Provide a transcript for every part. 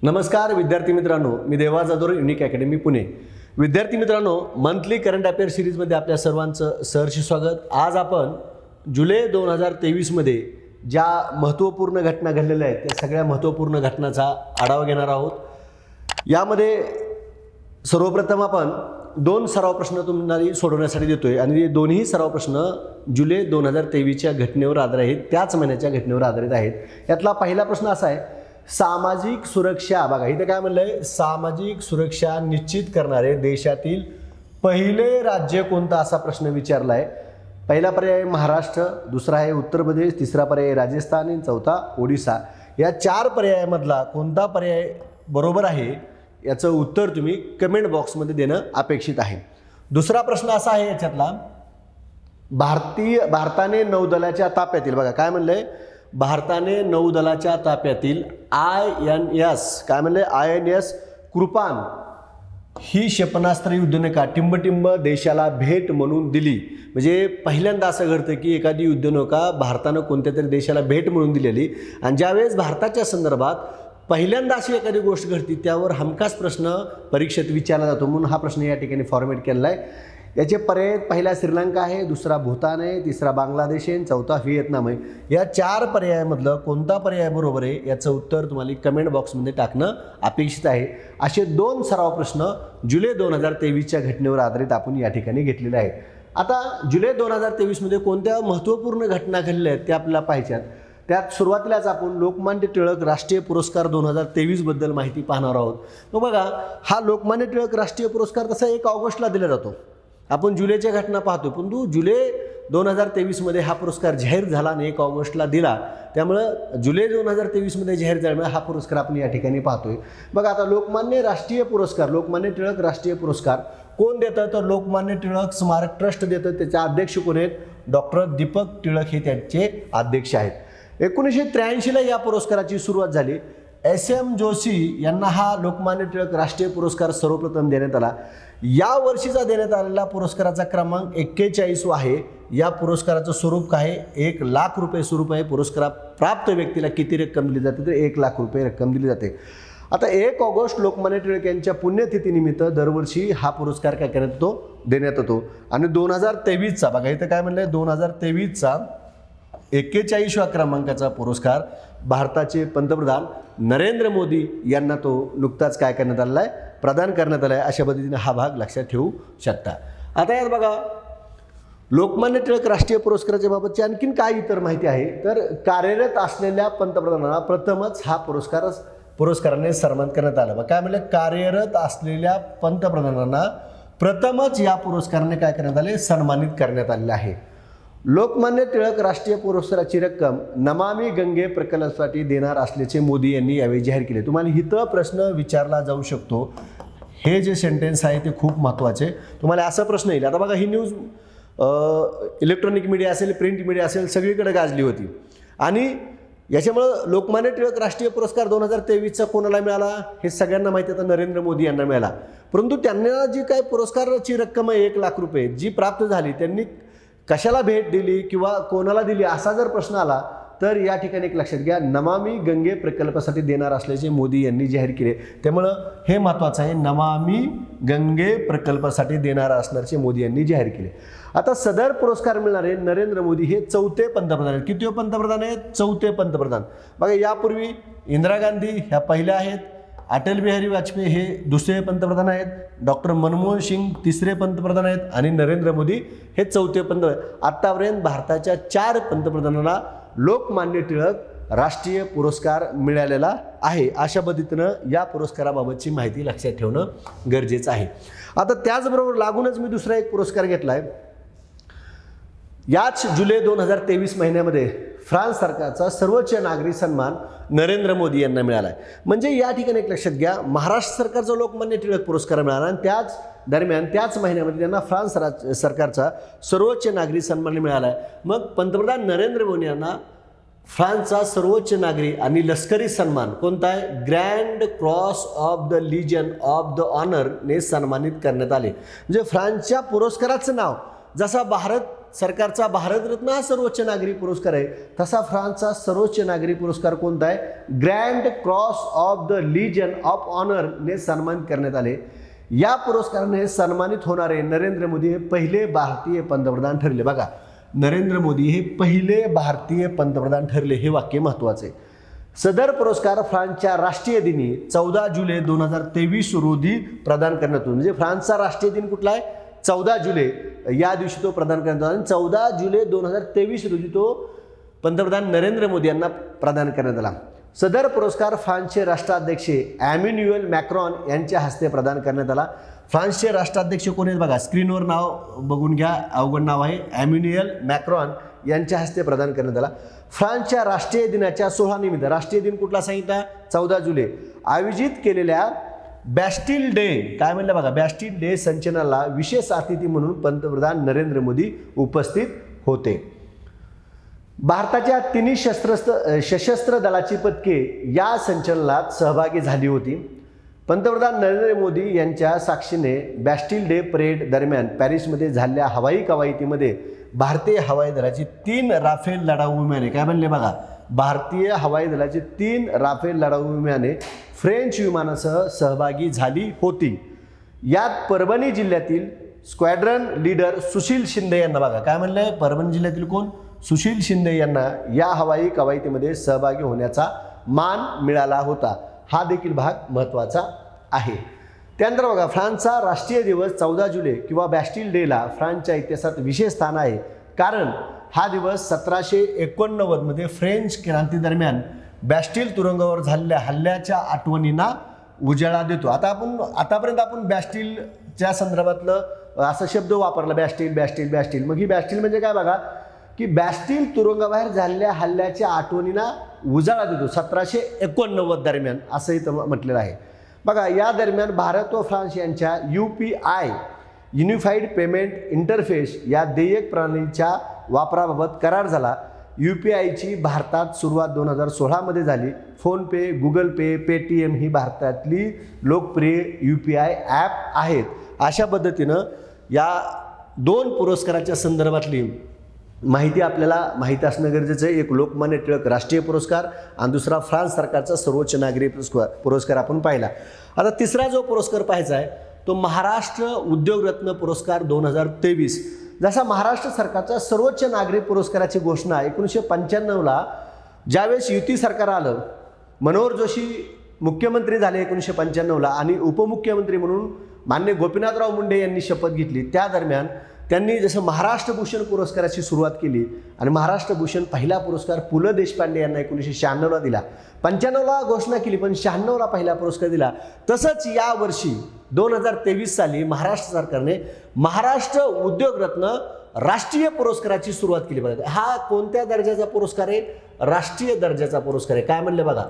नमस्कार विद्यार्थी मित्रांनो, मी देवा जाधव, युनिक अकॅडमी पुणे. विद्यार्थी मित्रांनो, मंथली करंट अफेअर सिरीजमध्ये आपल्या सर्वांचं सहर्ष स्वागत. आज आपण जुलै 2023 मध्ये ज्या महत्त्वपूर्ण घटना घडलेल्या आहेत त्या सगळ्या महत्त्वपूर्ण घटनांचा आढावा घेणार आहोत. यामध्ये सर्वप्रथम आपण दोन सराव प्रश्न तुम्हाला सोडवण्यासाठी देतोय आणि दोन्ही सराव प्रश्न जुलै 2023च्या घटनेवर आधारित आहेत, त्याच महिन्याच्या घटनेवर आधारित आहेत. यातला पहिला प्रश्न असा आहे, सामाजिक सुरक्षा, बघा इथे काय म्हणलंय, सामाजिक सुरक्षा निश्चित करणारे देशातील पहिले राज्य कोणतं, असा प्रश्न विचारला आहे. पहिला पर्याय महाराष्ट्र, दुसरा आहे उत्तर प्रदेश, तिसरा पर्याय राजस्थान आणि चौथा ओडिसा. या चार पर्यायामधला कोणता पर्याय बरोबर आहे याचं उत्तर तुम्ही कमेंट बॉक्समध्ये देणं अपेक्षित आहे. दुसरा प्रश्न असा आहे याच्यातला, भारताने नौदलाच्या ताफ्यातील, बघा काय म्हणलंय, भारताने नौदलाच्या ताफ्यातील INS, काय म्हणले, INS कृपान ही क्षेपणास्त्र युद्धनौका टिंबटिंब देशाला भेट म्हणून दिली. म्हणजे पहिल्यांदा असं घडतं की एखादी युद्धनौका भारतानं कोणत्या तरी देशाला भेट म्हणून दिलेली, आणि ज्यावेळेस भारताच्या संदर्भात पहिल्यांदा अशी एखादी गोष्ट घडती त्यावर हमखास प्रश्न परीक्षेत विचारला जातो, म्हणून हा प्रश्न या ठिकाणी फॉर्मेट केलेला आहे. याचे पर्याय, पहिला श्रीलंका आहे, दुसरा भूतान आहे, तिसरा बांगलादेश आहे, चौथा व्हिएतनाम आहे. या चार पर्यायामधलं कोणता पर्याय बरोबर आहे याचं उत्तर तुम्हाला कमेंट बॉक्समध्ये टाकणं अपेक्षित आहे. असे दोन सराव प्रश्न जुलै 2023च्या घटनेवर आधारित आपण या ठिकाणी घेतलेले आहेत. आता जुलै 2023मध्ये कोणत्या महत्त्वपूर्ण घटना घडल्या आहेत त्या आपल्याला पाहायच्यात. त्यात सुरुवातीलाच आपण लोकमान्य टिळक राष्ट्रीय पुरस्कार 2023 बद्दल माहिती पाहणार आहोत. मग बघा, हा लोकमान्य टिळक राष्ट्रीय पुरस्कार तसा 1 ऑगस्टला दिला जातो. आपण जुलैच्या घटना पाहतो, परंतु जुलै 2023मध्ये हा पुरस्कार जाहीर झाला आणि 1 ऑगस्टला दिला. त्यामुळं जुलै 2023मध्ये जाहीर झाल्यामुळे हा पुरस्कार आपण या ठिकाणी पाहतोय. बघा आता लोकमान्य राष्ट्रीय पुरस्कार, लोकमान्य टिळक राष्ट्रीय पुरस्कार कोण देतं, तर लोकमान्य टिळक स्मारक ट्रस्ट देतं. त्याचे अध्यक्ष कोण आहेत, डॉक्टर दीपक टिळक हे त्यांचे अध्यक्ष आहेत. 1983ला या पुरस्काराची सुरुवात झाली. SM जोशी यांना हा लोकमान्य टिळक राष्ट्रीय पुरस्कार सर्वप्रथम देण्यात आला. या वर्षीचा देण्यात आलेला पुरस्काराचा क्रमांक 41 आहे. या पुरस्काराचं स्वरूप काय आहे, 1 लाख रुपये स्वरूप आहे. पुरस्कार प्राप्त व्यक्तीला किती रक्कम दिली जाते, तर 1 लाख रुपये रक्कम दिली जाते. आता 1 ऑगस्ट लोकमान्य टिळक यांच्या पुण्यतिथीनिमित्त दरवर्षी हा पुरस्कार काय करण्यात येतो, देण्यात येतो. आणि 2023चा, बघा इथं काय म्हणलंय, 2023चा 41व्या क्रमांकाचा पुरस्कार भारताचे पंतप्रधान नरेंद्र मोदी यांना तो नुकताच काय करण्यात आलेला आहे, प्रदान करण्यात आला आहे. अशा पद्धतीने हा भाग लक्षात ठेवू शकता. आता यात बघा, लोकमान्य टिळक राष्ट्रीय पुरस्काराच्या बाबतची आणखीन काय इतर माहिती आहे, तर कार्यरत असलेल्या पंतप्रधानांना प्रथमच हा पुरस्काराने सन्मानित करण्यात आला. बघा काय म्हणलं, कार्यरत असलेल्या पंतप्रधानांना प्रथमच या पुरस्काराने काय करण्यात आले, सन्मानित करण्यात आलेले आहे. लोकमान्य टिळक राष्ट्रीय पुरस्काराची रक्कम नमामि गंगे प्रकल्पासाठी देणार असल्याचे मोदी यांनी यावेळी जाहीर केले. तुम्हाला इथं प्रश्न विचारला जाऊ शकतो, हे जे सेंटेन्स आहे ते खूप महत्त्वाचे. तुम्हाला असा प्रश्न येईल. आता बघा, ही न्यूज इलेक्ट्रॉनिक मीडिया असेल, प्रिंट मीडिया असेल, सगळीकडे गाजली होती. आणि याच्यामुळं लोकमान्य टिळक राष्ट्रीय पुरस्कार 2023चा कोणाला मिळाला हे सगळ्यांना माहिती आहे, नरेंद्र मोदी यांना मिळाला. परंतु त्यांना जी काय पुरस्काराची रक्कम आहे 1 लाख रुपये जी प्राप्त झाली, त्यांनी कशाला भेट दिली किंवा कोणाला दिली असा जर प्रश्न आला तर या ठिकाणी एक लक्षात घ्या, नमामि गंगे प्रकल्पासाठी देणार असल्याचे मोदी यांनी जाहीर केले. त्यामुळं हे महत्त्वाचं आहे, नमामि गंगे प्रकल्पासाठी देणार असल्याचे मोदी यांनी जाहीर केले. आता सदर पुरस्कार मिळणारे नरेंद्र मोदी हे 4थे पंतप्रधान आहेत. किती पंतप्रधान आहेत, 4थे पंतप्रधान. बघा, यापूर्वी इंदिरा गांधी ह्या पहिल्या आहेत, अटल बिहारी वाजपेयी हे 2रे पंतप्रधान आहेत, डॉक्टर मनमोहन सिंग 3रे पंतप्रधान आहेत आणि नरेंद्र मोदी हे 4थे पंतप्रधान. आत्तापर्यंत भारताच्या 4 पंतप्रधानांना लोकमान्य टिळक राष्ट्रीय पुरस्कार मिळालेला आहे. अशा पद्धतीनं या पुरस्काराबाबतची माहिती लक्षात ठेवणं गरजेचं आहे. आता त्याचबरोबर लागूनच मी दुसरा एक पुरस्कार घेतला आहे. याच जुलै 2023 महिन्यामध्ये फ्रान्स सरकारचा सर्वोच्च नागरी सन्मान नरेंद्र मोदी यांना मिळाला आहे. म्हणजे या ठिकाणी एक लक्षात घ्या, महाराष्ट्र सरकारचा लोकमान्य टिळक पुरस्कार मिळाला आणि त्याच दरम्यान त्याच महिन्यामध्ये त्यांना फ्रान्स सरकारचा सर्वोच्च नागरी सन्मान मिळाला आहे. मग पंतप्रधान नरेंद्र मोदी यांना फ्रान्सचा सर्वोच्च नागरी आणि लष्करी सन्मान कोणता आहे, Grand Cross of the Legion of the ऑनरने सन्मानित करण्यात आले. म्हणजे फ्रान्सच्या पुरस्काराचं नाव जसा भारत सरकारचा भारतरत्न हा सर्वोच्च नागरी पुरस्कार आहे, तसा फ्रान्सचा सर्वोच्च नागरी पुरस्कार कोणता आहे? Grand Cross of the Legion of ऑनरने सन्मानित करण्यात आले. या पुरस्काराने सन्मानित होणारे नरेंद्र मोदी हे पहिले भारतीय पंतप्रधान ठरले. बघा, नरेंद्र मोदी हे पहिले भारतीय पंतप्रधान ठरले, हे वाक्य महत्त्वाचे आहे. सदर पुरस्कार फ्रान्सच्या राष्ट्रीय दिनी 14 जुलै 2023 रोजी प्रदान करण्यात येतो. म्हणजे फ्रान्सचा राष्ट्रीय दिन कुठला आहे? 14 जुलै या दिवशी तो प्रदान करण्यात आला आणि 14 जुलै 2023 रोजी तो पंतप्रधान नरेंद्र मोदी यांना प्रदान करण्यात आला. सदर पुरस्कार फ्रान्सचे राष्ट्राध्यक्ष एमॅन्युएल मॅक्रॉन यांच्या हस्ते प्रदान करण्यात आला. फ्रान्सचे राष्ट्राध्यक्ष कोण आहेत? बघा, स्क्रीनवर नाव बघून घ्या, अवघड नाव आहे. एमॅन्युएल मॅक्रॉन यांच्या हस्ते प्रदान करण्यात आला. फ्रान्सच्या राष्ट्रीय दिनाच्या सोहळ्यानिमित्त, राष्ट्रीय दिन कुठला सांगितला? 14 जुलै, आयोजित केलेल्या बॅस्टिल डे, काय म्हणलं बघा, बॅस्टिल डे संचलनाला विशेष अतिथी म्हणून पंतप्रधान नरेंद्र मोदी उपस्थित होते. भारताच्या तिन्ही सशस्त्र दलाची पथके या संचलनात सहभागी झाली होती. पंतप्रधान नरेंद्र मोदी यांच्या साक्षीने बॅस्टिल डे परेड दरम्यान पॅरिसमध्ये झालेल्या हवाई कवायतीमध्ये भारतीय हवाई दलाची 3 राफेल लढाऊ विमाने, काय म्हणले बघा, भारतीय हवाई दलाची 3 राफेल लढाऊ विमाने फ्रेंच विमानासह सहभागी झाली होती. यात परभणी जिल्ह्यातील स्क्वॅड्रन लीडर सुशील शिंदे यांना, बघा काय म्हणलंय, परभणी जिल्ह्यातील कोण? सुशील शिंदे यांना या हवाई कवायतीमध्ये सहभागी होण्याचा मान मिळाला होता. हा देखील भाग महत्त्वाचा आहे. त्यानंतर बघा, फ्रान्सचा राष्ट्रीय दिवस 14 जुलै किंवा बॅस्टिल डेला फ्रान्सच्या इतिहासात विशेष स्थान आहे, कारण हा दिवस 1789 मध्ये फ्रेंच क्रांती दरम्यान बॅस्टिल तुरुंगावर झालेल्या हल्ल्याच्या आठवणींना उजाळा देतो. आतापर्यंत आपण बॅस्टिलच्या संदर्भातलं असा शब्द वापरला, बॅस्टिल बॅस्टिल बॅस्टिल. मग ही बॅस्टिल म्हणजे काय बघा, की बॅस्टिल तुरुंगाबाहेर झालेल्या हल्ल्याच्या आठवणींना उजाळा देतो 1789 दरम्यान, असं इथं म्हटलेलं आहे. बघा, या दरम्यान भारत व फ्रान्स यांच्या UPI युनिफाईड पेमेंट इंटरफेस या देयक प्रणालीच्या वापराबाबत करार झाला. UPIची भारतात सुरुवात 2016 मध्ये झाली. फोनपे, गुगल पे, पेटीएम ही भारतातली लोकप्रिय UPI ॲप आहेत. अशा पद्धतीनं या 2 पुरस्काराच्या संदर्भातली माहिती आपल्याला माहिती असणं गरजेचं आहे. एक लोकमान्य टिळक राष्ट्रीय पुरस्कार आणि दुसरा फ्रान्स सरकारचा सर्वोच्च नागरी पुरस्कार आपण पाहिला. आता तिसरा जो पुरस्कार पाहायचा आहे तो महाराष्ट्र उद्योगरत्न पुरस्कार 2023. जसा महाराष्ट्र सरकारचा सर्वोच्च नागरी पुरस्काराची घोषणा 1995ला ज्यावेळेस युती सरकार आलं, मनोहर जोशी मुख्यमंत्री झाले 1995ला आणि उपमुख्यमंत्री म्हणून माननीय गोपीनाथराव मुंडे यांनी शपथ घेतली. त्या दरम्यान त्यांनी जसं महाराष्ट्र भूषण पुरस्काराची सुरुवात केली आणि महाराष्ट्र भूषण पहिला पुरस्कार पु ल देशपांडे यांना 1996ला दिला. 95ला घोषणा केली पण 96ला पहिला पुरस्कार दिला. तसंच यावर्षी 2023 साली महाराष्ट्र सरकारने महाराष्ट्र उद्योगरत्न राष्ट्रीय पुरस्काराची सुरुवात केली. बघा, हा कोणत्या दर्जाचा पुरस्कार आहे? राष्ट्रीय दर्जाचा पुरस्कार आहे. काय म्हणले बघा,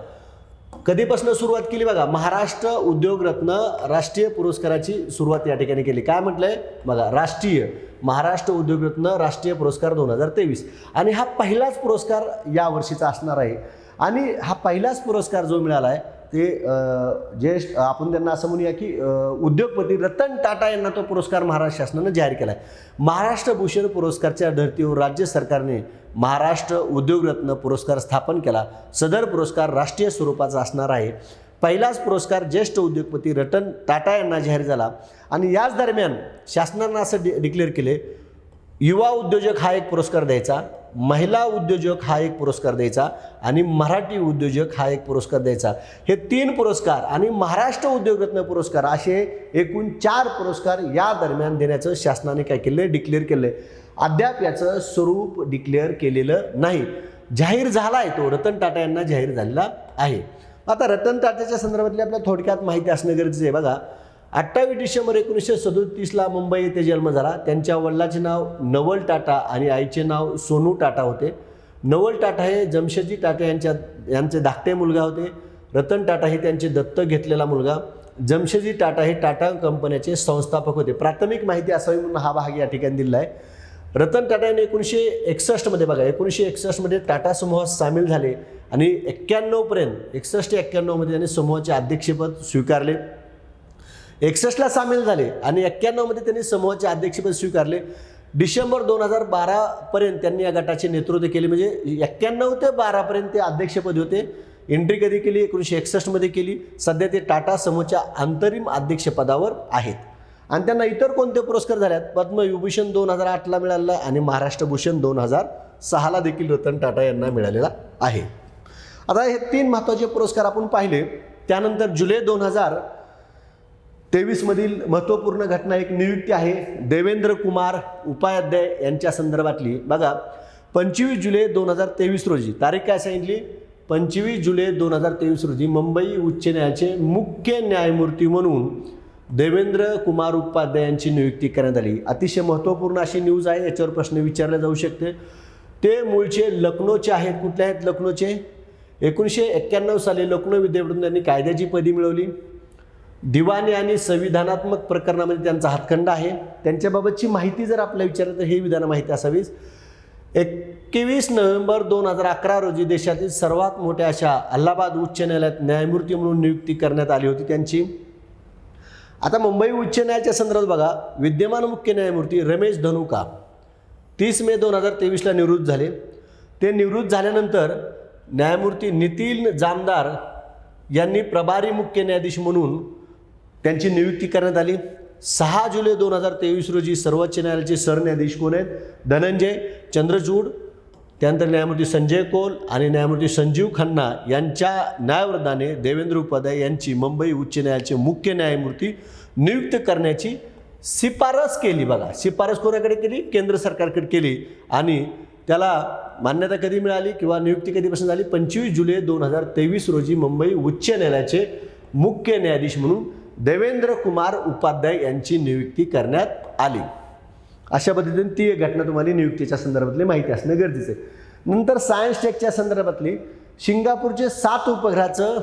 कधीपासून सुरुवात केली? बघा, महाराष्ट्र उद्योगरत्न राष्ट्रीय पुरस्काराची सुरुवात या ठिकाणी केली. काय म्हटलंय बघा, राष्ट्रीय महाराष्ट्र उद्योगरत्न राष्ट्रीय पुरस्कार 2023. आणि हा पहिलाच पुरस्कार या वर्षीचा असणार आहे. आणि हा पहिलाच पुरस्कार जो मिळाला आहे ते ज्येष्ठ आपण त्यांना असं म्हणूया की उद्योगपती रतन टाटा यांना तो पुरस्कार महाराष्ट्र शासनानं जाहीर केला आहे. महाराष्ट्र भूषण पुरस्कारच्या धर्तीवर राज्य सरकारने महाराष्ट्र उद्योगरत्न पुरस्कार स्थापन केला. सदर पुरस्कार राष्ट्रीय स्वरूपाचा असणार आहे. पहिलाच पुरस्कार ज्येष्ठ उद्योगपती रतन टाटा यांना जाहीर झाला. आणि याच दरम्यान शासनानं असं डिक्लेअर केले, युवा उद्योजक हा एक पुरस्कार द्यायचा, महिला उद्योजक हा एक पुरस्कार द्यायचा आणि मराठी उद्योजक हा एक पुरस्कार द्यायचा. हे 3 पुरस्कार आणि महाराष्ट्र उद्योगरत्न पुरस्कार असे एकूण 4 पुरस्कार या दरम्यान देण्याचं शासनाने काय केलं? डिक्लेअर केलं. अद्याप याचं स्वरूप डिक्लेअर केलेलं नाही. जाहीर झाला आहे तो, रतन टाटा यांना जाहीर झालेला आहे. आता रतन टाटाच्या संदर्भातली आपल्याला थोडक्यात माहिती असणं गरजेचं आहे. बघा, 28 डिसेंबर 1937ला मुंबई येथे जन्म झाला. त्यांच्या वडिलांचे नाव नवल टाटा आणि आईचे नाव सोनू टाटा होते. नवल टाटा हे जमशेदजी टाटा यांचे धाकटे मुलगा होते. रतन टाटा हे त्यांचे दत्तक घेतलेला मुलगा. जमशेदजी टाटा हे टाटा कंपन्याचे संस्थापक होते. प्राथमिक माहिती असावी म्हणून हा भाग या ठिकाणी दिला आहे. रतन टाटा यांनी 1961 मध्ये बघा 1961 मध्ये टाटा समूहात सामील झाले आणि 91 पर्यंत 61-91 मध्ये त्यांनी समूहाचे अध्यक्षपद स्वीकारले. 61ला सामील झाले आणि 91 मध्ये त्यांनी समूहाचे अध्यक्षपद स्वीकारले. डिसेंबर 2012 पर्यंत त्यांनी या गटाचे नेतृत्व केले, म्हणजे 91 ते 12 पर्यंत ते अध्यक्षपदी होते. एंट्री कधी केली? 1961 मध्ये केली. सध्या ते टाटा समूहाच्या अंतरिम अध्यक्षपदावर आहेत. आणि त्यांना इतर कोणते पुरस्कार झाल्यात? पद्मविभूषण 2008ला मिळालेला आणि महाराष्ट्र भूषण 2006ला देखील रतन टाटा यांना मिळालेला आहे. आता हे 3 महत्त्वाचे पुरस्कार आपण पाहिले. त्यानंतर जुलै 2023 मधील महत्त्वपूर्ण घटना एक नियुक्ती आहे देवेंद्र कुमार उपाध्याय यांच्या संदर्भातली. बघा 25 जुलै 2023 रोजी, तारीख काय सांगितली? 25 जुलै 2023 रोजी मुंबई उच्च न्यायालयाचे मुख्य न्यायमूर्ती म्हणून देवेंद्र कुमार उपाध्याय यांची नियुक्ती करण्यात आली. अतिशय महत्त्वपूर्ण अशी न्यूज आहे, याच्यावर प्रश्न विचारले जाऊ शकते. ते मूळचे लखनौचे आहेत. कुठले आहेत लखनौचे? 1991 साली लखनौ विद्यापीठातून त्यांनी कायद्याची पदवी मिळवली. दिवाणी आणि संविधानात्मक प्रकरणामध्ये त्यांचा हातखंडा आहे. त्यांच्याबाबतची माहिती जर आपल्याला विचारलं तर हे विधान माहिती असावीच. 21 नोव्हेंबर 2011 रोजी देशातील सर्वात मोठ्या अशा अलाहाबाद उच्च न्यायालयात न्यायमूर्ती म्हणून नियुक्ती करण्यात आली होती त्यांची. आता मुंबई उच्च न्यायालयाच्या संदर्भात बघा, विद्यमान मुख्य न्यायमूर्ती रमेश धनुका 30 मे 2023ला निवृत्त झाले. ते निवृत्त झाल्यानंतर न्यायमूर्ती नितीन जामदार यांनी प्रभारी मुख्य न्यायाधीश म्हणून त्यांची नियुक्ती करण्यात आली. 6 जुलै 2023 रोजी सर्वोच्च न्यायालयाचे सरन्यायाधीश कोण आहेत? धनंजय चंद्रचूड, त्यानंतर न्यायमूर्ती संजय कौल आणि न्यायमूर्ती संजीव खन्ना यांच्या न्यायवृंदाने देवेंद्र उपाध्याय यांची मुंबई उच्च न्यायालयाचे मुख्य न्यायमूर्ती नियुक्त करण्याची शिफारस केली. बघा, शिफारस कोणाकडे केली? केंद्र सरकारकडे केली. आणि त्याला मान्यता कधी मिळाली किंवा नियुक्ती कधीपासून झाली? 25 जुलै 2023 रोजी मुंबई उच्च न्यायालयाचे मुख्य न्यायाधीश म्हणून देवेंद्र कुमार उपाध्याय यांची नियुक्ती करण्यात आली. अशा पद्धतीने ती एक घटना तुम्हाला नियुक्तीच्या संदर्भातली माहिती असणं गरजेचं आहे. नंतर सायन्स टेकच्या संदर्भातली सिंगापूरचे 7 उपग्रहाचं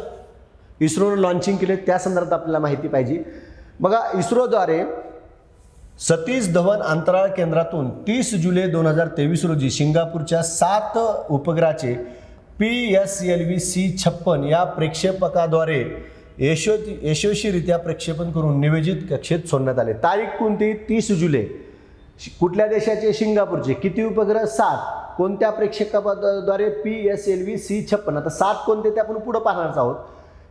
इस्रोनं लॉन्चिंग केले, त्या संदर्भात आपल्याला माहिती पाहिजे. बघा, इस्रोद्वारे सतीश धवन अंतराळ केंद्रातून 30 जुलै 2023 रोजी सिंगापूरच्या 7 उपग्रहाचे PSLV-C56 या प्रक्षेपकाद्वारे यशस्वीरित्या प्रक्षेपण करून नियोजित कक्षेत सोडण्यात आले. तारीख कोणती? 30 जुलै. कुठल्या देशाचे? सिंगापूरचे. किती उपग्रह? 7. कोणत्या प्रक्षेपकाद्वारे? PSLV-C56. आता 7 कोणते ते आपण पुढे पाहणार आहोत.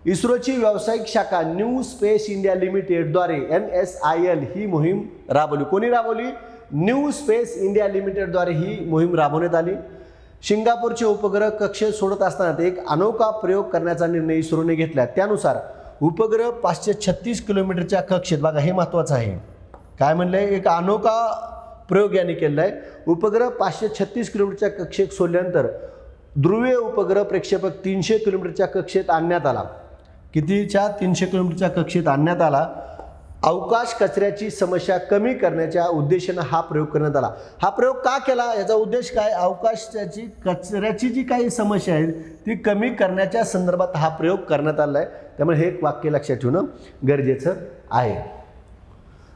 इस्रोची व्यावसायिक शाखा न्यू स्पेस इंडिया लिमिटेडद्वारे NSIL ही मोहीम राबवली. कोणी राबवली? न्यू स्पेस इंडिया लिमिटेडद्वारे ही मोहीम राबवण्यात आली. सिंगापूरचे उपग्रह कक्षेत सोडत असताना एक अनोखा प्रयोग करण्याचा निर्णय इस्रोने घेतला. त्यानुसार उपग्रह 536 किलोमीटरच्या कक्षेत, बघा हे महत्त्वाचं आहे, काय म्हणलंय? एक अनोखा प्रयोग यांनी केलेला आहे. उपग्रह 536 किलोमीटरच्या कक्षेत सोडल्यानंतर ध्रुवीय उपग्रह प्रक्षेपक 300 किलोमीटरच्या कक्षेत आणण्यात आला. कितीच्या? 300 किलोमीटरच्या कक्षेत आणण्यात आला. अवकाश कचऱ्याची समस्या कमी करण्याच्या उद्देशाने हा प्रयोग करण्यात आला. हा प्रयोग का केला? याचा उद्देश काय? अवकाशाची कचऱ्याची जी काही समस्या आहे ती कमी करण्याच्या संदर्भात हा प्रयोग करण्यात आला आहे. त्यामुळे हे एक वाक्य लक्षात ठेवणं गरजेचं आहे.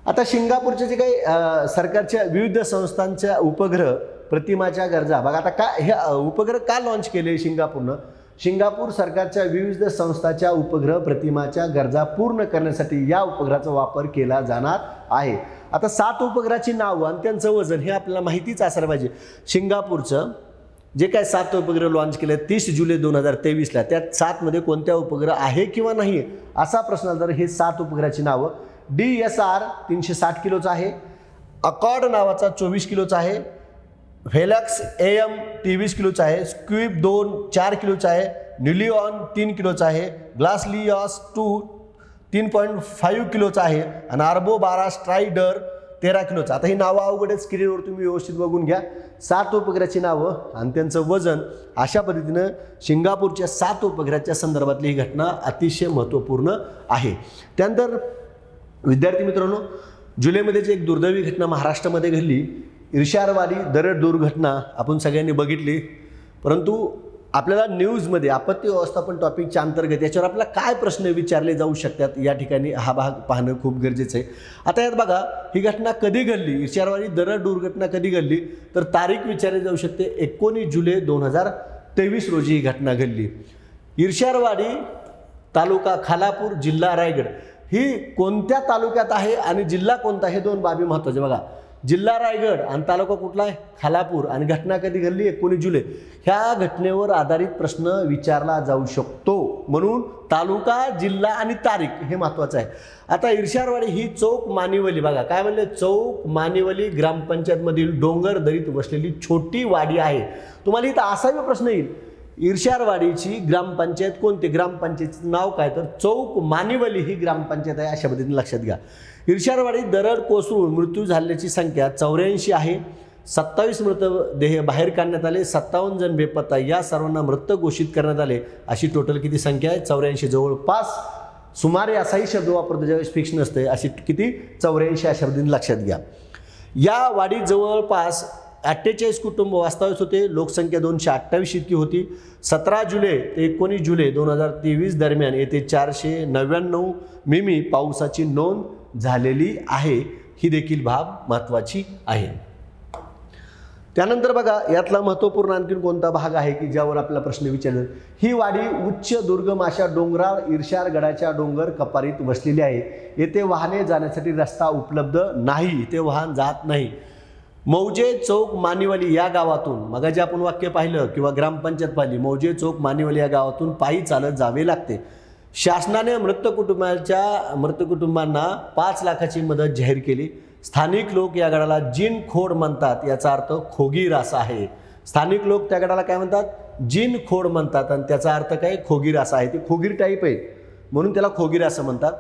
आता सिंगापूरचे जे काही सरकारच्या विविध संस्थांच्या उपग्रह प्रतिमाच्या गरजा, बघा आता काय हे उपग्रह का लॉन्च केले सिंगापूरनं? सिंगापूर सरकारच्या विविध संस्थांच्या उपग्रह प्रतिमाच्या गरजा पूर्ण करण्यासाठी या उपग्रहाचा वापर केला जाणार आहे. आता 7 उपग्रहाची नावं आणि त्यांचं वजन हे आपल्याला माहितीच असायला पाहिजे. सिंगापूरचं जे काय 7 उपग्रह लॉन्च केले 30 जुलै 2023ला, त्यात 7 मध्ये कोणत्या उपग्रह आहे किंवा नाही असा प्रश्न आला तर हे 7 उपग्रहाची नावं DSR 360 किलोचा आहे, अकॉर्ड नावाचा 24 किलोचा आहे, फेलक्स AM 23 किलोचा आहे, स्क्विब 2 4 किलोचा आहे, न्यूलिऑन 3 किलोचा आहे, ग्लासलियॉस 2 3.5 किलोचा आहे आणि आर्बो 12 स्ट्रायडर 13 किलोचा. आता ही नावं अवघड आहेत, स्क्रीनवर तुम्ही व्यवस्थित बघून घ्या. 7 उपग्रहाची नावं आणि त्यांचं वजन अशा पद्धतीनं सिंगापूरच्या 7 उपग्रहाच्या संदर्भातली ही घटना अतिशय महत्त्वपूर्ण आहे. त्यानंतर विद्यार्थी मित्रांनो, जुलैमध्येच एक दुर्दैवी घटना महाराष्ट्रामध्ये घडली. इर्षारवाडी दरड दुर्घटना आपण सगळ्यांनी बघितली, परंतु आपल्याला न्यूजमध्ये आपत्ती व्यवस्थापन टॉपिकच्या अंतर्गत याच्यावर आपल्याला काय प्रश्न विचारले जाऊ शकतात या ठिकाणी हा भाग पाहणं खूप गरजेचं आहे. आता यात बघा ही घटना कधी घडली, इर्षारवाडी दरड दुर्घटना कधी घडली तर तारीख विचारली जाऊ शकते. 19 जुलै 2023 रोजी ही घटना घडली. इर्षारवाडी तालुका खालापूर जिल्हा रायगड ही कोणत्या तालुक्यात आहे आणि जिल्हा कोणता हे 2 बाबी महत्त्वाचे. बघा जिल्हा रायगड आणि तालुका कुठला आहे खालापूर आणि घटना कधी घडली 19 जुलै ह्या घटनेवर आधारित प्रश्न विचारला जाऊ शकतो म्हणून तालुका जिल्हा आणि तारीख हे महत्त्वाचं आहे. आता इर्शारवाडी ही चौक मानिवली बघा काय म्हणले चौक मानिवली ग्रामपंचायतमधील डोंगर दरीत वसलेली छोटी वाडी आहे. तुम्हाला इथं असाही प्रश्न येईल इर्शारवाडीची ग्रामपंचायत कोणती ग्रामपंचायतीचं नाव काय तर चौक मानिवली ही ग्रामपंचायत आहे अशा पद्धतीने लक्षात घ्या. इर्शारवाडी दरड कोसळून मृत्यू झाल्याची संख्या 84 आहे. 27 मृतदेह बाहेर काढण्यात आले. 57 जण बेपत्ता या सर्वांना मृत घोषित करण्यात आले. अशी टोटल किती संख्या आहे 84 जवळपास सुमारे असाही शब्द वापरतो ज्यावेळेस फिक्स नसते अशी किती 84 अशा पद्धतीने लक्षात घ्या. या वाडीत जवळपास 48 कुटुंब वास्तव्यास होते. लोकसंख्या 228 इतकी होती. 17 जुलै ते 19 जुलै 2023 दरम्यान येथे 499 मिमी पावसाची नोंद झालेली आहे. ही देखील बाब महत्त्वाची आहे. त्यानंतर बघा यातला महत्त्वपूर्ण आणखीन कोणता भाग आहे की ज्यावर आपल्याला प्रश्न विचारले. ही वाडी उच्च दुर्गम अशा डोंगराळ इर्शारगडाच्या डोंगर कपारीत वसलेली आहे. येथे वाहने जाण्यासाठी रस्ता उपलब्ध नाही. इथे वाहन जात नाही. मौजे चौक मानिवली या गावातून मग जे आपण वाक्य पाहिलं किंवा ग्रामपंचायत पाहिली मौजे चौक मानिवली या गावातून पायी चालत जावे लागते. शासनाने मृत कुटुंबांना 5 लाखाची मदत जाहीर केली. स्थानिक लोक या गडाला जिन खोड म्हणतात याचा अर्थ खोगीर असा आहे. स्थानिक लोक त्या गडाला काय म्हणतात जिन खोड म्हणतात आणि त्याचा अर्थ काय खोगीर असा आहे. ते खोगीर टाईप आहे म्हणून त्याला खोगीर असं म्हणतात.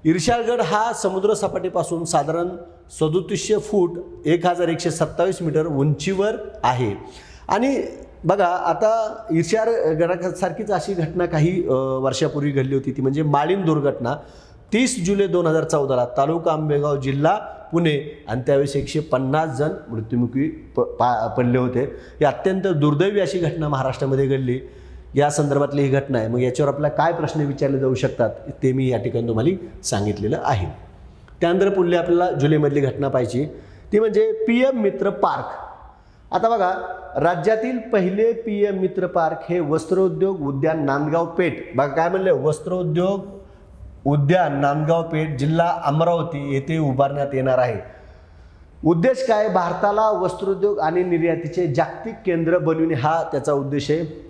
इर्शारगड हा समुद्र सपाटीपासून साधारण 3700 फूट 1127 मीटर उंचीवर आहे. आणि बघा आता इर्शारगडासारखीच अशी घटना काही वर्षापूर्वी घडली होती ती म्हणजे माळीण दुर्घटना 30 जुलै 2014 तालुका आंबेगाव जिल्हा पुणे आणि त्यावेळेस 150 जण मृत्युमुखी पडले होते. ही अत्यंत दुर्दैवी अशी घटना महाराष्ट्रामध्ये घडली. या संदर्भातली ही घटना आहे. मग याच्यावर आपल्याला काय प्रश्न विचारले जाऊ शकतात ते मी या ठिकाणी तुम्हाला सांगितलेलं आहे. त्यानंतर पुढली आपल्याला जुलैमधली घटना पाहिजे ती म्हणजे PM मित्र पार्क. आता बघा राज्यातील पहिले PM मित्र पार्क हे वस्त्रोद्योग उद्यान नांदगाव पेठ बघा काय म्हणले वस्त्रोद्योग उद्यान नांदगाव पेठ जिल्हा अमरावती येथे उभारण्यात येणार आहे. उद्देश काय भारताला वस्त्रोद्योग आणि निर्यातीचे जागतिक केंद्र बनविणे हा त्याचा उद्देश आहे.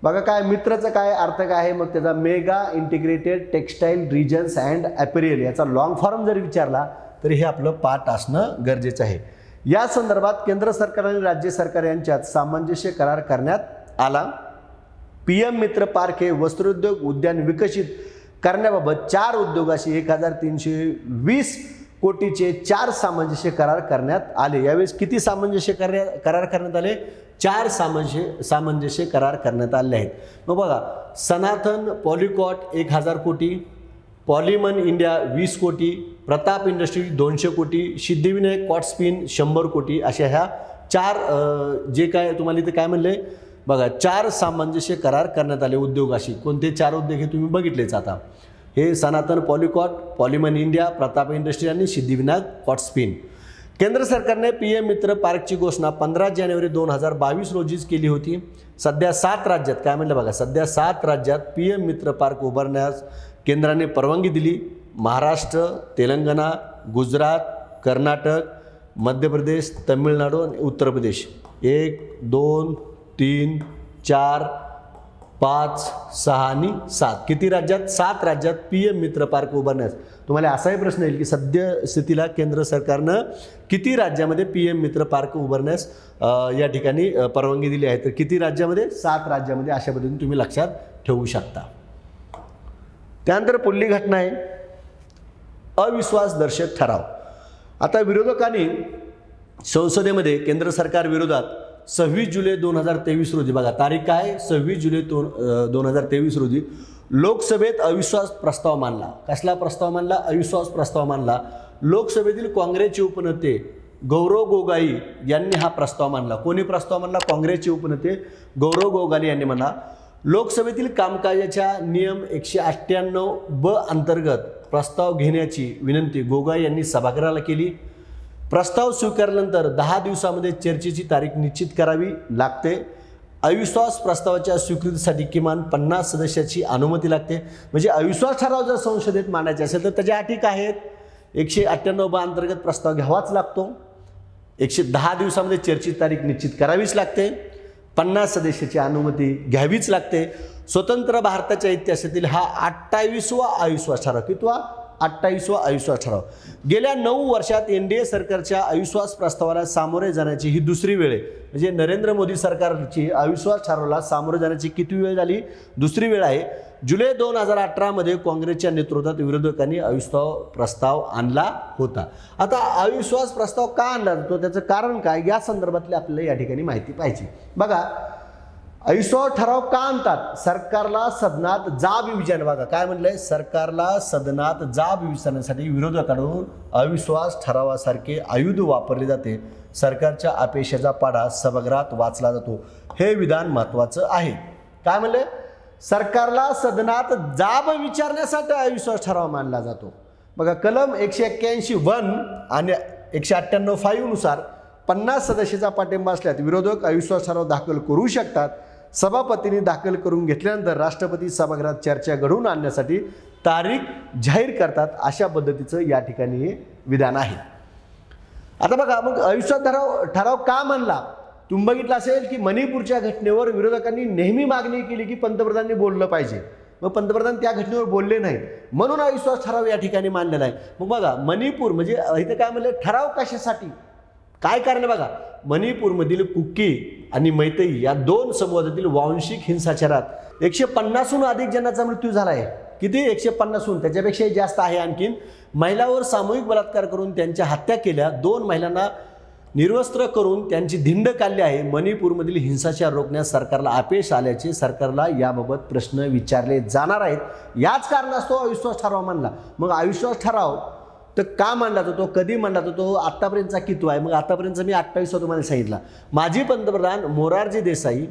बघा काय मित्राचा काय अर्थ काय आहे मग त्याचा mega integrated textile regions and apparel याचा लॉंग फॉर्म जर विचारला तर हे आपलं पाठ असणं गरजेचं आहे. या संदर्भात केंद्र सरकार आणि राज्य सरकार यांच्यात सामंजस्य करार करण्यात आला. PM मित्र पार्क हे वस्त्रोद्योग उद्यान विकसित करण्याबाबत 4 उद्योगाशी 1320 कोटीचे 4 सामंजस्य करार करण्यात आले. यावेळेस किती सामंजस्य करार करण्यात आले 4 सामंजस्य करार करण्यात आले आहेत. मग बघा सनातन पॉलिकॉट 1000 कोटी पॉलिमन इंडिया 20 कोटी प्रताप इंडस्ट्री 200 कोटी सिद्धिविनायक कॉटस्पिन 100 कोटी अशा ह्या 4 जे काय तुम्हाला इथे काय म्हणले बघा 4 सामंजस्य करार करण्यात आले उद्योगाशी. कोणते 4 उद्योग हे तुम्ही बघितलेच आता हे सनातन पॉलिकॉट पॉलिमन इंडिया प्रताप इंडस्ट्री आणि सिद्धिविनायक कॉटस्पिन. केंद्र सरकारने PM मित्र पार्कची घोषणा 15 जानेवारी 2022 रोजीच केली होती. सध्या 7 राज्यात काय म्हणलं बघा सध्या 7 राज्यात PM मित्र पार्क उभारण्यास केंद्राने परवानगी दिली. महाराष्ट्र तेलंगणा गुजरात कर्नाटक मध्य प्रदेश तमिळनाडू आणि उत्तर प्रदेश 1 2 3 4 5 6 आणि 7 किती राज्यात 7 राज्यात PM मित्र पार्क उभारण्यास. तुम्हाला असाही प्रश्न येईल की सद्यस्थितीला केंद्र सरकारनं किती राज्यामध्ये PM मित्र पार्क उभारण्यास या ठिकाणी परवानगी दिली आहे तर किती राज्यामध्ये 7 राज्यामध्ये अशा पद्धतीने तुम्ही लक्षात ठेवू शकता. त्यानंतर पुढली घटना आहे अविश्वासदर्शक ठराव. आता विरोधकांनी संसदेमध्ये केंद्र सरकार विरोधात 26 जुलै 2023 रोजी बघा तारीख काय 26 जुलै 2023 रोजी लोकसभेत अविश्वास प्रस्ताव मांडला. कसला प्रस्ताव मांडला अविश्वास प्रस्ताव मांडला. लोकसभेतील काँग्रेसचे उपनेते गौरव गोगाई यांनी हा प्रस्ताव मांडला. कोणी प्रस्ताव मांडला काँग्रेसचे उपनेते गौरव गोगाई यांनी म्हणला लोकसभेतील कामकाजाच्या नियम 198(ब) अंतर्गत प्रस्ताव घेण्याची विनंती गोगाई यांनी सभागृहाला केली. प्रस्ताव स्वीकारल्यानंतर 10 दिवसामध्ये चर्चेची तारीख निश्चित करावी लागते. अविश्वास प्रस्तावाच्या स्वीकृतीसाठी किमान 50 सदस्याची अनुमती लागते. म्हणजे अविश्वास ठराव जर संसदेत मांडायचे असेल तर त्याच्या अटी काय आहेत 198(ब) अंतर्गत प्रस्ताव घ्यावाच लागतो. 110 दिवसामध्ये चर्चेची तारीख निश्चित करावीच लागते, 50 सदस्याची अनुमती घ्यावीच लागते. स्वतंत्र भारताच्या इतिहासातील हा 28वा अविश्वास ठराव. कितवा? 28वा अविश्वास ठराव. गेल्या 9 वर्षात NDA सरकारच्या अविश्वास प्रस्तावाला सामोरे जाण्याची ही दुसरी वेळ आहे. म्हणजे नरेंद्र मोदी सरकारची अविश्वास ठरावाला सामोरे जाण्याची किती वेळ झाली? दुसरी वेळ आहे. जुलै 2018 मध्ये काँग्रेसच्या नेतृत्वात विरोधकांनी अविश्वास प्रस्ताव आणला होता. आता अविश्वास प्रस्ताव का आणला जातो, त्याचं कारण काय, या संदर्भातली आपल्याला या ठिकाणी माहिती पाहिजे. बघा, अविश्वास ठराव का आणतात? सरकारला सदनात जाब विचारणे. बघा काय म्हणलंय, सरकारला सदनात जाब विचारण्यासाठी विरोधकांकडून अविश्वास ठरावासारखे आयुध वापरले जाते. सरकारच्या अपेक्षेचा पाढा सभागृहात वाचला जातो. हे विधान महत्वाचं आहे. काय म्हणले, सरकारला सदनात जाब विचारण्यासाठी अविश्वास ठराव मानला जातो. बघा कलम 181(1) आणि 198(5) नुसार 50 सदस्याचा पाठिंबा असल्यास विरोधक अविश्वास ठराव दाखल करू शकतात. सभापतींनी दाखल करून घेतल्यानंतर राष्ट्रपती सभागृहात चर्चा घडवून आणण्यासाठी तारीख जाहीर करतात. अशा पद्धतीचं या ठिकाणी हे विधान आहे. आता बघा, मग अविश्वास ठराव का मानला? तुम्ही बघितलं असेल की मणिपूरच्या घटनेवर विरोधकांनी नेहमी मागणी केली की पंतप्रधानांनी बोललं पाहिजे. मग पंतप्रधान त्या घटनेवर बोलले नाहीत, म्हणून अविश्वास ठराव या ठिकाणी मानलेला आहे. मग बघा, मणिपूर म्हणजे इथं काय म्हणलं, ठराव कशासाठी, काय कारण आहे? बघा, मणिपूरमधील कुकी आणि मैतेई या 2 समूहातील वांशिक हिंसाचारात 150हून अधिक जणांचा मृत्यू झाला आहे. किती? 150हून, त्याच्यापेक्षाही जास्त आहे. आणखीन महिलांवर सामूहिक बलात्कार करून त्यांच्या हत्या केल्या. 2 महिलांना निर्वस्त्र करून त्यांची धिंड काढली आहे. मणिपूरमधील हिंसाचार रोखण्यास सरकारला अपयश आल्याचे सरकारला याबाबत प्रश्न विचारले जाणार आहेत. याच कारणास्तव अविश्वास ठराव मानला. मग अविश्वास ठराव तर का मांडला जातो, कधी मांडला जातो, आत्तापर्यंतचा कितवा आहे? मग आतापर्यंतचा मी 28 तुम्हाला सांगितला. माजी पंतप्रधान मोरारजी देसाई,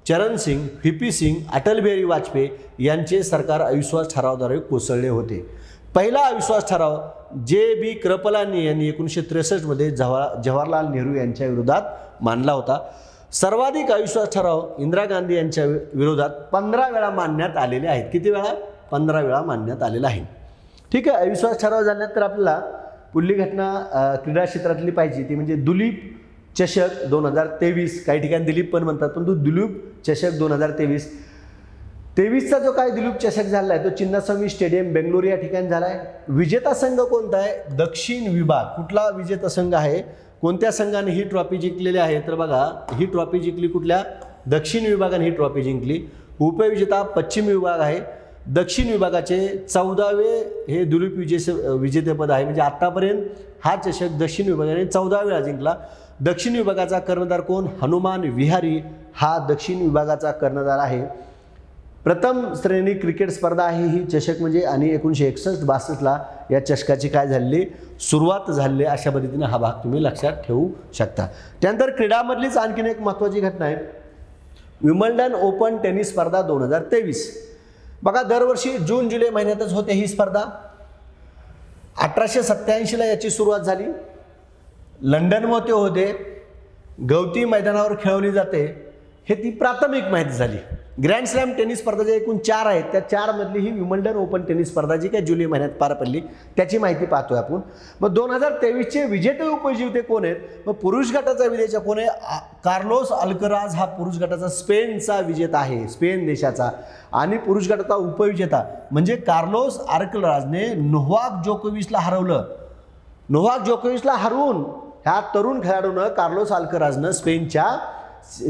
चरण सिंग, VP सिंग, अटल बिहारी वाजपेयी यांचे सरकार अविश्वास ठरावाद्वारे कोसळले होते. पहिला अविश्वास ठराव JB कृपलानी यांनी 1963 मध्ये जवाहरलाल नेहरू यांच्या विरोधात मांडला होता. सर्वाधिक अविश्वास ठराव इंदिरा गांधी यांच्या विरोधात 15 वेळा मांडण्यात आलेले आहेत. किती वेळा? 15 वेळा मांडण्यात आलेला आहे. ठीक आहे, अविश्वास ठराव झाल्यानंतर आपल्याला पुढली घटना क्रीडा क्षेत्रातली पाहिजे, ती म्हणजे दुलीप चषक 2023. काही ठिकाणी दिलीप पण म्हणतात, पण तो दुलीप चषक 2023. 23चा जो काय दिलीप चषक झाला आहे तो चिन्नास्वामी स्टेडियम बेंगलोर या ठिकाणी झाला आहे. विजेता संघ कोणता आहे? दक्षिण विभाग. कुठला विजेता संघ आहे? कोणत्या संघाने ही ट्रॉफी जिंकलेली आहे? तर बघा, ही ट्रॉफी जिंकली कुठल्या? दक्षिण विभागाने ही ट्रॉफी जिंकली. उपविजेता पश्चिम विभाग आहे. दक्षिण विभागाचे 14वे हे दुलीप विजेतेपद आहे. म्हणजे आत्तापर्यंत हा चषक दक्षिण विभागाने 14 वेळा जिंकला. दक्षिण विभागाचा कर्णधार कोण? हनुमान विहारी हा दक्षिण विभागाचा कर्णधार आहे. प्रथम श्रेणी क्रिकेट स्पर्धा आहे ही चषक म्हणजे, आणि 1961-62ला या चषकाची काय झालेली सुरुवात झालेली. अशा पद्धतीने हा भाग तुम्ही लक्षात ठेवू शकता. त्यानंतर क्रीडामधलीच आणखीन एक महत्त्वाची घटना आहे, विम्बल्डन ओपन टेनिस स्पर्धा 2023. बघा, दरवर्षी जून जुलै महिन्यातच होते ही स्पर्धा. 1887ला याची सुरुवात झाली. लंडनमध्ये होते, गवती मैदानावर खेळवली जाते. हे ती प्राथमिक माहिती झाली. ग्रँड स्लॅम टेनिस स्पर्धा ज्या एकूण 4 आहेत त्या 4 मधली ही विम्बल्डन ओपन टेनिस स्पर्धा जी काय जुलै महिन्यात पार पडली त्याची माहिती पाहतोय आपण. मग 2023चे विजेते उपविजेते कोण आहेत? मग पुरुष गटाचा विजेता कोण आहे? कार्लोस अल्कराज हा पुरुष गटाचा स्पेनचा विजेता आहे, स्पेन देशाचा. आणि पुरुष गटाचा उपविजेता म्हणजे कार्लोस अल्कराजने नोवाक जोकोविचला हरवलं. नोवाक जोकोविचला हरवून ह्या तरुण खेळाडूनं कार्लोस अल्कराजनं स्पेनच्या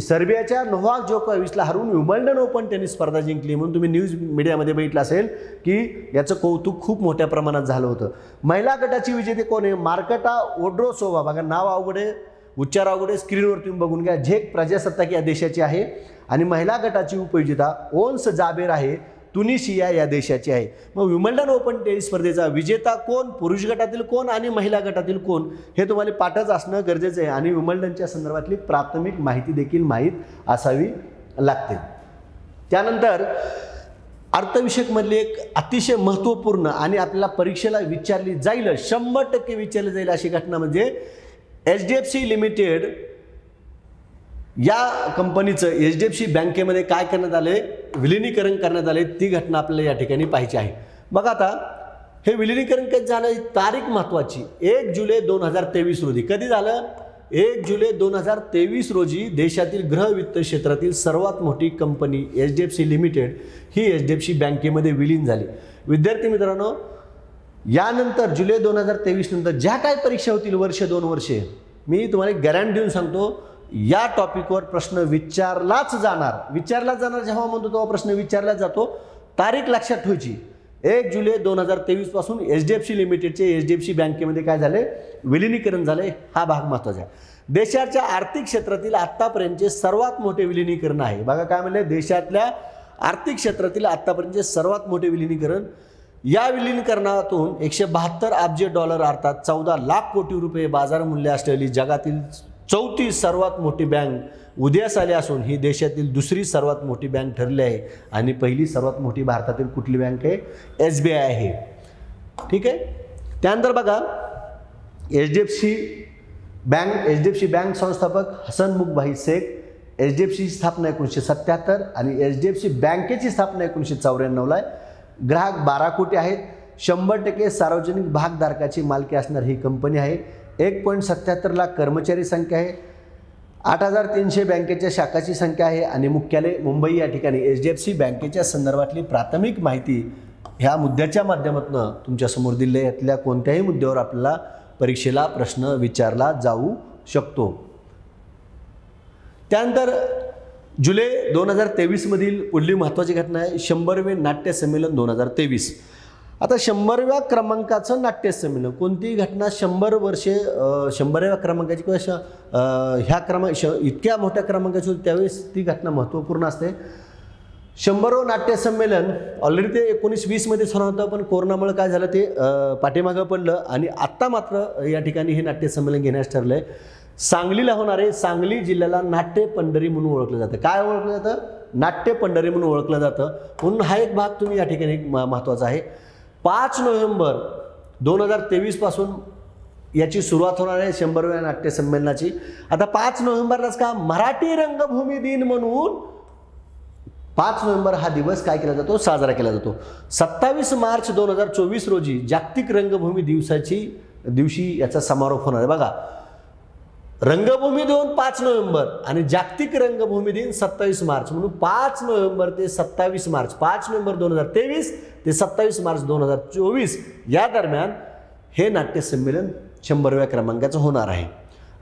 सर्बियाच्या नोवाक जोकोविचला हरवून विम्बल्डन ओपन टेनिस स्पर्धा जिंकली. म्हणून तुम्ही न्यूज मीडियामध्ये बघितलं असेल की याचं कौतुक खूप मोठ्या प्रमाणात झालं होतं. महिला गटाची विजेते कोण आहे? मार्केटा वोड्रोसोवा. बघा, नाव अवघड आहे, उच्चार अवघड आहे, स्क्रीनवर तुम्ही बघून घ्या. झेक प्रजासत्ताक या देशाची आहे. आणि महिला गटाची उपविजेता ओन्स जाबेर आहे, तुनिशिया या देशाची आहे. मग विम्बल्डन ओपन टेनिस स्पर्धेचा विजेता कोण, पुरुष गटातील कोण आणि महिला गटातील कोण हे तुम्हाला पाठच असणं गरजेचं आहे. आणि विम्बल्डनच्या संदर्भातली प्राथमिक माहिती देखील माहीत असावी लागते. त्यानंतर अर्थविषयकमधली एक अतिशय महत्त्वपूर्ण आणि आपल्याला परीक्षेला विचारली जाईल, 100% विचारली जाईल अशी घटना म्हणजे HDFC लिमिटेड या कंपनीचं HDFC बँकेमध्ये काय करण्यात आले, विलिनीकरण करण्यात आले. ती घटना आपल्याला या ठिकाणी पाहिजे आहे. बघा, आता हे विलिनीकरण कधी झालं, तारीख महत्त्वाची, 1 जुलै 2023 रोजी. कधी झालं? 1 जुलै 2023 रोजी देशातील गृह वित्त क्षेत्रातील सर्वात मोठी कंपनी HDFC लिमिटेड ही HDFC बँकेमध्ये विलीन झाली. विद्यार्थी मित्रांनो, यानंतर जुलै 2023 नंतर ज्या काय परीक्षा होतील वर्ष 2 वर्षे, मी तुम्हाला गॅरंटी देऊन सांगतो या टॉपिकवर प्रश्न विचारलाच जाणार. जेव्हा म्हणतो तेव्हा प्रश्न विचारला जातो. तारीख लक्षात ठेवायची, 1 जुलै 2023 पासून HDFC लिमिटेडचे HDFC बँकेमध्ये काय झाले, विलिनीकरण झाले. हा भाग महत्त्वाचा आहे. देशाच्या आर्थिक क्षेत्रातील आत्तापर्यंतचे सर्वात मोठे विलिनीकरण आहे. बघा काय म्हणले, देशातल्या आर्थिक क्षेत्रातील आत्तापर्यंतचे सर्वात मोठे विलिनीकरण. या विलिनीकरणातून $172 अब्ज अर्थात 14 लाख कोटी रुपये बाजार मूल्य असलेली जगातील 34 सर्वात मोठी बँक उदयास आली असून ही देशातील दुसरी सर्वात मोठी बँक ठरली आहे. आणि पहिली सर्वात मोठी भारतातील कुठली बँक आहे, SBI आहे. ठीक आहे. त्यानंतर बघा HDFC बँक संस्थापक हसन भाई शेख. HDFC स्थापना 1977 आणि HDFC बँकेची स्थापना 1994 आहे. ग्राहक 12 कोटी आहेत. 100% सार्वजनिक भागधारकाची मालकी असणारी ही कंपनी आहे. 1.77 लाख कर्मचारी संख्या आहे. 8,300 बँकेच्या शाखाची संख्या आहे आणि मुख्यालय मुंबई या ठिकाणी. HDFC बँकेच्या संदर्भातली प्राथमिक माहिती ह्या मुद्द्याच्या माध्यमातून तुमच्यासमोर दिले. यातल्या कोणत्याही मुद्द्यावर आपल्याला परीक्षेला प्रश्न विचारला जाऊ शकतो. त्यानंतर जुलै 2023 मधील पुढली महत्त्वाची घटना आहे 100वे नाट्य संमेलन 2023. आता 100व्या क्रमांकाचं नाट्य संमेलन, कोणती घटना 100 वर्षे 100व्या क्रमांकाची किंवा ह्या इतक्या मोठ्या क्रमांकाची होती त्यावेळेस ती घटना महत्त्वपूर्ण असते. 100वं नाट्य संमेलन ऑलरेडी ते 1920 मध्येच होणार होतं, पण कोरोनामुळे काय झालं ते पाठीमागं पडलं आणि आत्ता मात्र या ठिकाणी हे नाट्य संमेलन घेण्यास ठरलं आहे. सांगलीला होणार आहे. सांगली जिल्ह्याला नाट्य पंढरी म्हणून ओळखलं जातं. काय ओळखलं जातं, नाट्य पंढरी म्हणून ओळखलं जातं. म्हणून हा एक भाग तुम्ही या ठिकाणी महत्त्वाचा आहे. 5 नोव्हेंबर 2023 पासून याची सुरुवात होणार आहे 100व्या नाट्य संमेलनाची. आता 5 नोव्हेंबरलाच का मराठी रंगभूमी दिन म्हणून 5 नोव्हेंबर हा दिवस काय केला जातो, साजरा केला जातो. 27 मार्च 2024 रोजी जागतिक रंगभूमी दिवशी याचा समारोप होणार आहे. बघा, रंगभूमी दिन 5 नोव्हेंबर आणि जागतिक रंगभूमी दिन 27 मार्च म्हणून 5 नोव्हेंबर ते 27 मार्च, 5 नोव्हेंबर 2023 ते 27 मार्च 2024 या दरम्यान हे नाट्य संमेलन 100व्या क्रमांकाचं होणार आहे.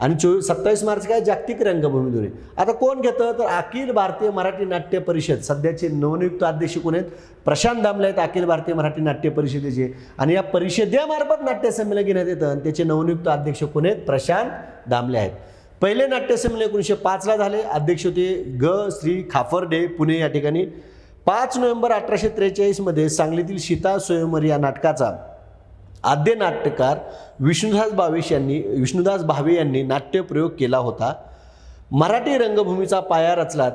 आणि 27 मार्च काय जागतिक रंगभूमी दिन. आता कोण घेतं, तर अखिल भारतीय मराठी नाट्य परिषद सध्याचे नवनियुक्त अध्यक्ष कोण आहेत, प्रशांत दामले आहेत अखिल भारतीय मराठी नाट्य परिषदेचे. आणि या परिषदेमार्फत नाट्य संमेलन घेण्यात येतं आणि त्याचे नवनियुक्त अध्यक्ष कोण आहेत, प्रशांत दामले आहेत. पहिले नाट्य संमेलन 1905ला झाले. अध्यक्ष होते श्री खाफर्डे, पुणे या ठिकाणी. 5 नोव्हेंबर 1843 मध्ये सांगलीतील सीता स्वयंवर या नाटकाचा आद्य नाट्यकार विष्णुदास भावे यांनी नाट्यप्रयोग केला होता. मराठी रंगभूमीचा पाया रचला.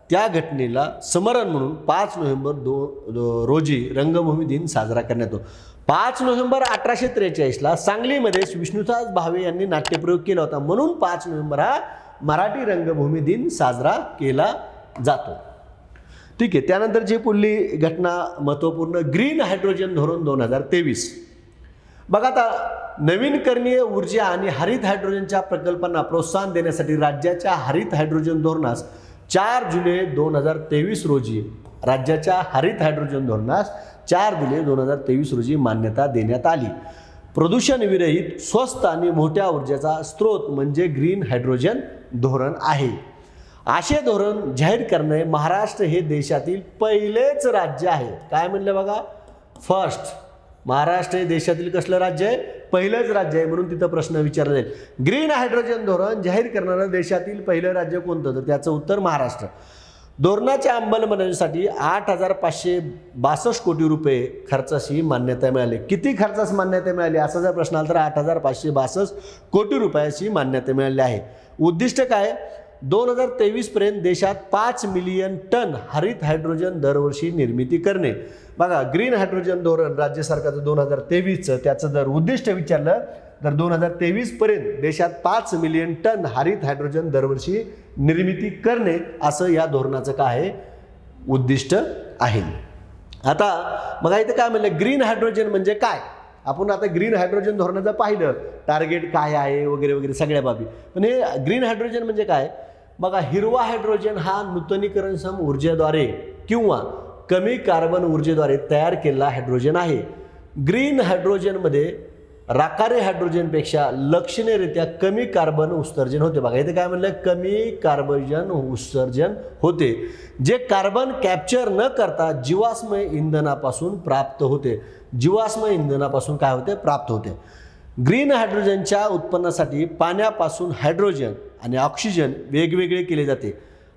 त्या घटनेला स्मरण म्हणून 5 नोव्हेंबर रोजी रंगभूमी दिन साजरा करण्यात येतो. 5 नोव्हेंबर 1843ला सांगलीमध्ये विष्णुदास भावे यांनी नाट्यप्रयोग केला होता, म्हणून 5 नोव्हेंबर हा मराठी रंगभूमी दिन साजरा केला जातो. ठीक आहे. त्यानंतर जी पुढली घटना महत्त्वपूर्ण, ग्रीन हायड्रोजन धोरण 2023. बघा, आता नवीनकरणीय ऊर्जा आणि हरित हायड्रोजनच्या प्रकल्पांना प्रोत्साहन देण्यासाठी राज्याच्या हरित हायड्रोजन धोरणास 4 जुलै 2023 रोजी राज्याच्या हरित हायड्रोजन धोरणास 4 जुलै 2023 रोजी मान्यता देण्यात आली. प्रदूषणविरहित स्वस्त आणि मोठ्या ऊर्जेचा स्रोत म्हणजे ग्रीन हायड्रोजन धोरण आहे. असे धोरण जाहीर करणे महाराष्ट्र हे देशातील पहिलेच राज्य आहे. काय म्हणलं बघा, फर्स्ट. महाराष्ट्र हे देशातील कसलं राज्य आहे, पहिलंच राज्य आहे. म्हणून तिथं प्रश्न विचारला जाईल, ग्रीन हायड्रोजन धोरण जाहीर करणारं देशातील पहिलं राज्य कोणतं, तर त्याचं उत्तर महाराष्ट्र. धोरणाच्या अंमलबजावणीसाठी 8,562 कोटी रुपये खर्चाची मान्यता मिळाली. किती खर्चास मान्यता मिळाली असा जर प्रश्न आला तर 8,562 कोटी रुपयाची मान्यता मिळाली आहे. उद्दिष्ट काय, 2023 पर्यंत देशात 5 मिलियन टन हरित हायड्रोजन दरवर्षी निर्मिती करणे. बघा, ग्रीन हायड्रोजन धोरण राज्य सरकारचं 2023चं त्याचं जर उद्दिष्ट विचारलं तर 2023 पर्यंत देशात 5 मिलियन टन हरित हायड्रोजन दरवर्षी निर्मिती करणे असं या धोरणाचं काय आहे, उद्दिष्ट आहे. आता बघा इथं काय म्हणलं, ग्रीन हायड्रोजन म्हणजे काय. आपण आता ग्रीन हायड्रोजन धोरणाचं पाहिलं, टार्गेट काय आहे वगैरे वगैरे सगळ्या बाबी. पण हे ग्रीन हायड्रोजन म्हणजे काय बघा, हिरवा हायड्रोजन हा नूतनीकरणक्षम ऊर्जेद्वारे किंवा कमी कार्बन ऊर्जेद्वारे तयार केलेला हायड्रोजन आहे. ग्रीन हायड्रोजनमध्ये राखारी हायड्रोजनपेक्षा लक्षणीयरित्या कमी कार्बन उत्सर्जन होते. बघा इथे काय म्हणलं, कमी कार्बन उत्सर्जन होते, जे कार्बन कॅप्चर न करता जीवाश्म इंधनापासून प्राप्त होते. जीवाश्म इंधनापासून काय होते, प्राप्त होते. ग्रीन हायड्रोजनच्या उत्पन्नासाठी पाण्यापासून हायड्रोजन आणि ऑक्सिजन वेगवेगळे केले जाते.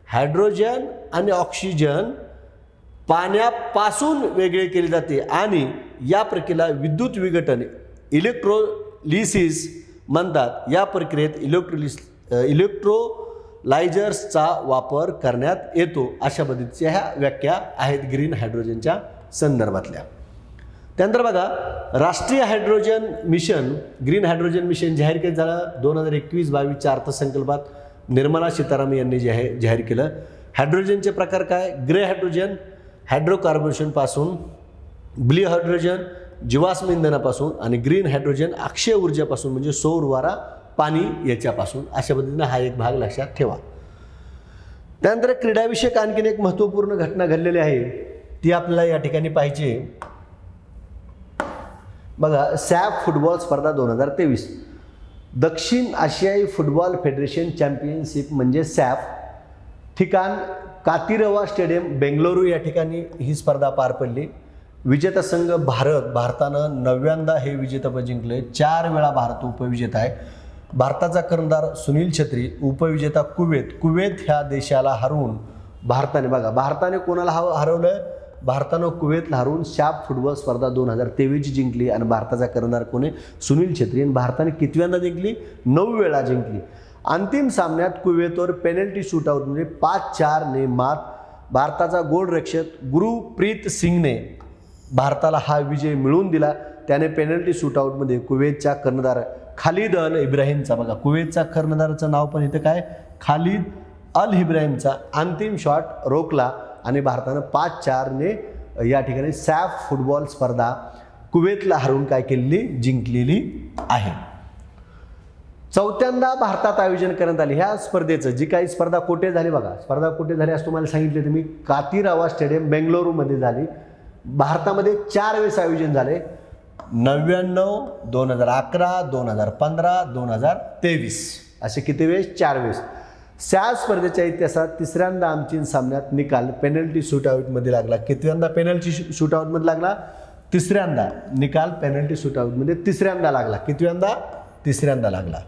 हायड्रोजन आणि ऑक्सिजन पाण्यापासून वेगळे केले जाते आणि या प्रक्रियेला विद्युत विघटन इलेक्ट्रोलिसिस म्हणतात. या प्रक्रियेत इलेक्ट्रोलायझर्सचा वापर करण्यात येतो. अशा पद्धतीच्या ह्या व्याख्या आहेत ग्रीन हायड्रोजनच्या संदर्भातल्या. त्यानंतर बघा, राष्ट्रीय hydrogen mission, green hydrogen mission जाहीर केलं झालं 2021-22च्या अर्थसंकल्पात निर्मला सीतारामन यांनी जाहीर केलं. हायड्रोजनचे प्रकार काय, ग्रे हायड्रोजन हायड्रोकार्बोनेशनपासून, ब्लू हायड्रोजन जीवाश्म इंधनापासून आणि ग्रीन हायड्रोजन अक्षय ऊर्जेपासून म्हणजे सौर वारा पाणी याच्यापासून. अशा पद्धतीने हा एक भाग लक्षात ठेवा. त्यानंतर क्रीडाविषयक आणखीन एक महत्त्वपूर्ण घटना घडलेली आहे, ती आपल्याला या ठिकाणी पाहिजे. बघा, सॅफ फुटबॉल स्पर्धा 2023 दक्षिण आशियाई फुटबॉल फेडरेशन चॅम्पियनशिप म्हणजे सॅफ, ठिकाण कातिरवा स्टेडियम बेंगळुरू या ठिकाणी ही स्पर्धा पार पडली. विजेता संघ भारतानं 9व्यांदा हे विजेतेपद जिंकले. 4 वेळा भारत उपविजेता आहे. भारताचा कर्णधार सुनील छेत्री, उपविजेता कुवेत ह्या देशाला हरवून भारताने कोणाला हरवलं, भारतानं कुवेतला हरवून सॅफ फुटबॉल स्पर्धा 2023 जिंकली. आणि भारताचा कर्णधार कोणी, सुनील छेत्री. आणि भारताने कितव्यांदा जिंकली, 9 वेळा जिंकली. अंतिम सामन्यात कुवेतवर पेनल्टी शूटआउटमध्ये 5-4 मात भारताचा गोलरक्षक गुरप्रीत सिंगने भारताला हा विजय मिळवून दिला. त्याने पेनल्टी शूटआउटमध्ये कुवेतच्या कर्णधार खालिद अल इब्राहिमचा, बघा कुवेतचा कर्णधाराचं नाव पण इथं काय, खालिद अल इब्राहिमचा अंतिम शॉट रोखला आणि भारतानं 5-4 या ठिकाणी सॅफ फुटबॉल स्पर्धा कुवेतला हरवून काय केलेली, जिंकलेली आहे. 4थ्यांदा भारतात आयोजन करण्यात आले ह्या स्पर्धेचं. जी काही स्पर्धा कुठे झाली बघा, स्पर्धा कुठे झाली असं तुम्हाला सांगितले तुम्ही, कातिरावा स्टेडियम बेंगळुरूमध्ये झाली. भारतामध्ये 4 वेळेस आयोजन झाले, 99, 2011, 2015, 2023 असे किती वेळेस, 4 वेळेस. सॅफ स्पर्धेच्या इतिहासात 3ऱ्यांदा अंतिम सामन्यात निकाल पेनल्टी शूटआउटमध्ये लागला. कितव्यांदा पेनल्टी शूटआउटमध्ये लागला, 3ऱ्यांदा निकाल पेनल्टी शूटआउटमध्ये 3ऱ्यांदा लागला. कितव्यांदा, 3ऱ्यांदा लागला.